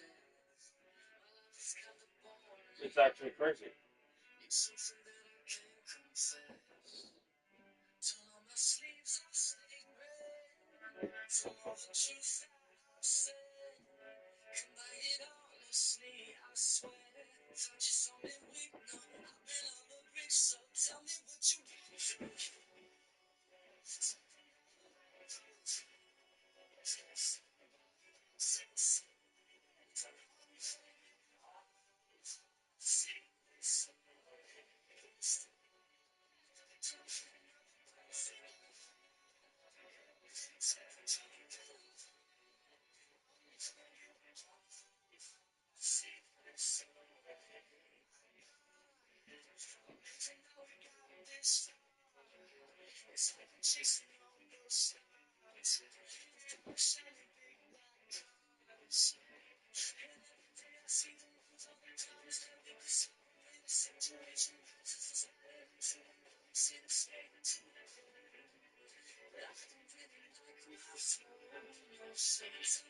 My life is kind of boring.
It's actually crazy.
Need something that I can confess. Turn on my sleeves, I stay red. For all the truth that I've said. Come by it honestly, I swear. Thought you saw me weak, no, I've been on the brink, so tell me what you want from me. It's like I'm chasing all those stars. Shining big black eyes. And every day I see the news on the clouds. I think it's so in a situation. It's like I'm see the state. But I don't really like my flow. No sense.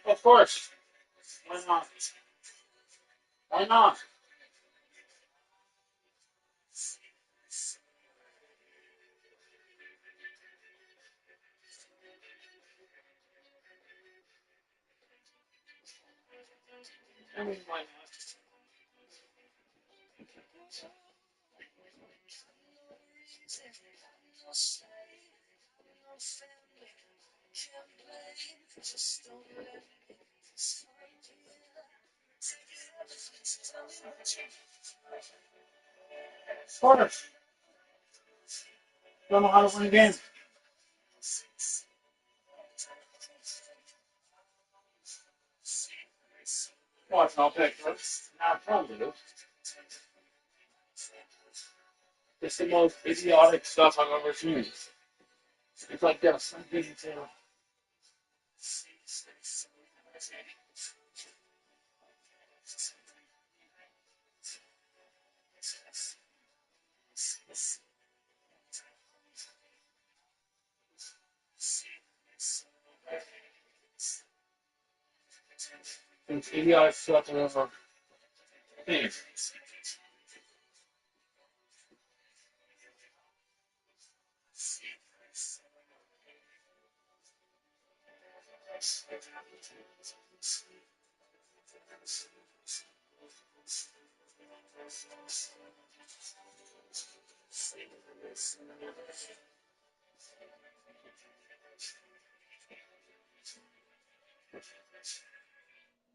Of course. Why not? Why not? I mean, why not?
Just don't let me find you. Take it up, tell me what you
Of course. Don't know how to win a game. Watch, I'll pick first. Not positive. It's the most idiotic stuff I've ever seen. It's like this. It's idiotic stuff I've ever seen.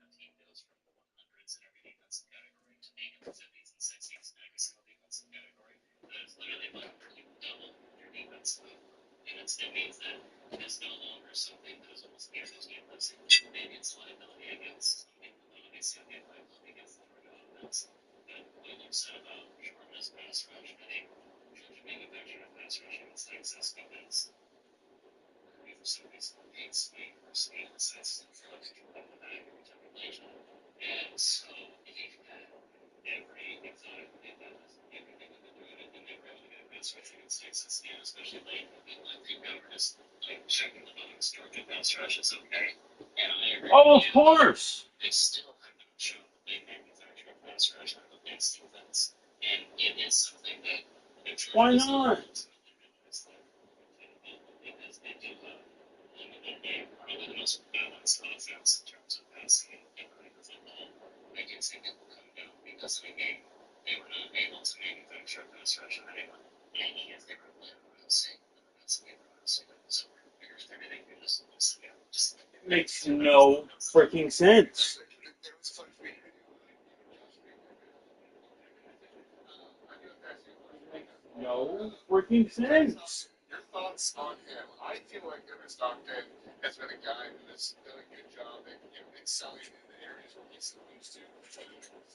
A team goes from the 100s in every defensive category to being in the 50s and 60s in every single defensive category. That is literally like you double your defensive output. And it means that it is no longer something that is almost guaranteed. Maybe it's liability against some people, but obviously a liability against the target offense. But what you said about Jordan's pass rush, I think Georgia manufactured a pass rush against Texas because for some reason hates me personally in the sense that I like to complain about every time we play each other. And so he had every exotic thing that was everything that they're doing it, and they were able to get a pass rush against Texas, and especially late. And I think they were just like checking the box. Georgia pass rush is okay. And I agree.
Oh, of course.
They still have not shown that they manufacture a pass rush out of against defense. And it is something that
Why not?
because they do probably the most balanced offense in terms of passing and running the football. I do think it will come down because of a game they were not able to manufacture a pass rush on anyone. And if they were playing Ohio State, that's the game for Ohio State. So here's everything you just
Makes no freaking sense. No freaking sense.
Your thoughts on him? I feel like Gunnar Stockton has been a guy who has done a good job at excelling in the areas where he's supposed to.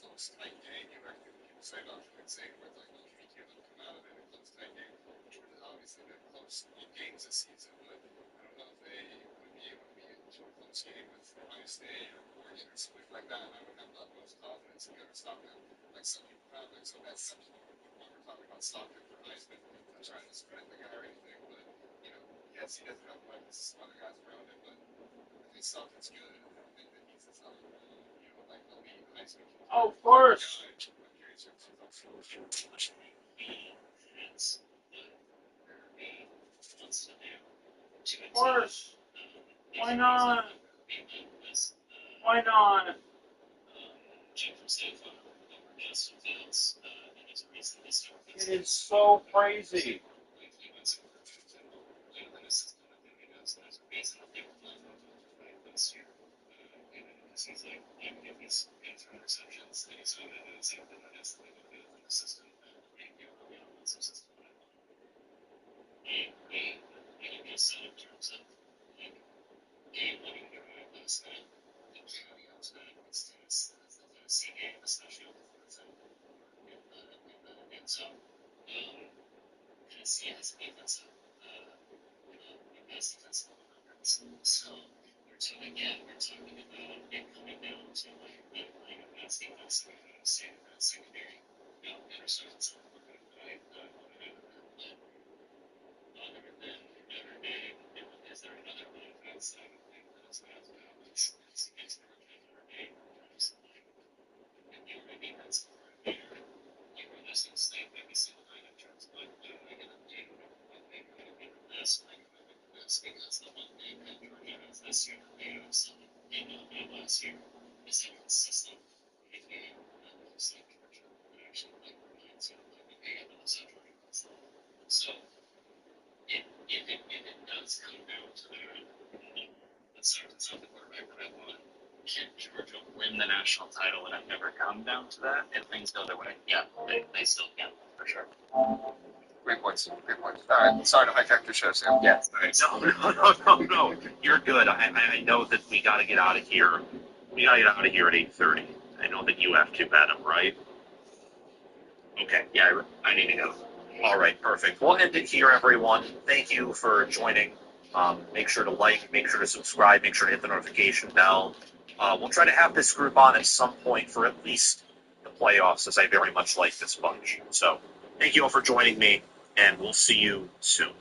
Close tight game, you know, people say about Jordan saying where like, oh, you can't come out of it in a close tight game. Jordan's obviously been close games this season, but I don't know if they would be able to be into a close game with Ohio State or Oregon or something like that. And I would have a lot most confidence in Gunnar Stockton, like some people have. Like, so that's some people when we're talking about Stockton for Heisman. I'm trying to spread the guy or anything, but you know, yes, he doesn't have like some other guys around him, but I think Stockton's good. I don't think that he's another, you know, like elite Heisman.
Oh, of course.
I'm curious if he's also
Of course. Why not? Why not? It is so crazy.
He's like, even if he's getting through interceptions, then he's going to do exactly what has to be good in the system and give him the offensive system that I want. I just said in terms of like game winning drive last night, the caveat to that was the Tennessee game, especially on the fourth and so Tennessee has a defensive best defensive hundreds. So we're talking about it coming down to like them playing a best defense and having to stand in that secondary. You know, interceptions are looking at that. I want to have that. But other than Notre Dame, is there another offense that I would think that is as balanced as Georgia and Notre Dame in terms of like if you were a defensive coordinator, you were this state every single night in terms of like, am I going to do this? Am I going to do this? Because the one thing that Georgia has this year that they have some did not have last year is a consistent running game. Just like Georgia, it actually like reminds you of like the game that was at Georgia last night. So if it does come down to that, let's start with the quarterback that I want. Can Georgia win the national title and I've never come down to that? If things go their way, yeah, they still can, for sure.
great points. Great points. All right, sorry to hijack your show, Sam.
Yes. No. You're good. I know that we got to get out of here. We gotta get out of here at 8:30. I know that you have to, Adam, right? Okay, yeah, I need to go. All right, perfect. We'll end it here, everyone. Thank you for joining. Make sure to like, make sure to subscribe, make sure to hit the notification bell. We'll try to have this group on at some point for at least the playoffs, as I very much like this bunch. So, thank you all for joining me, and we'll see you soon.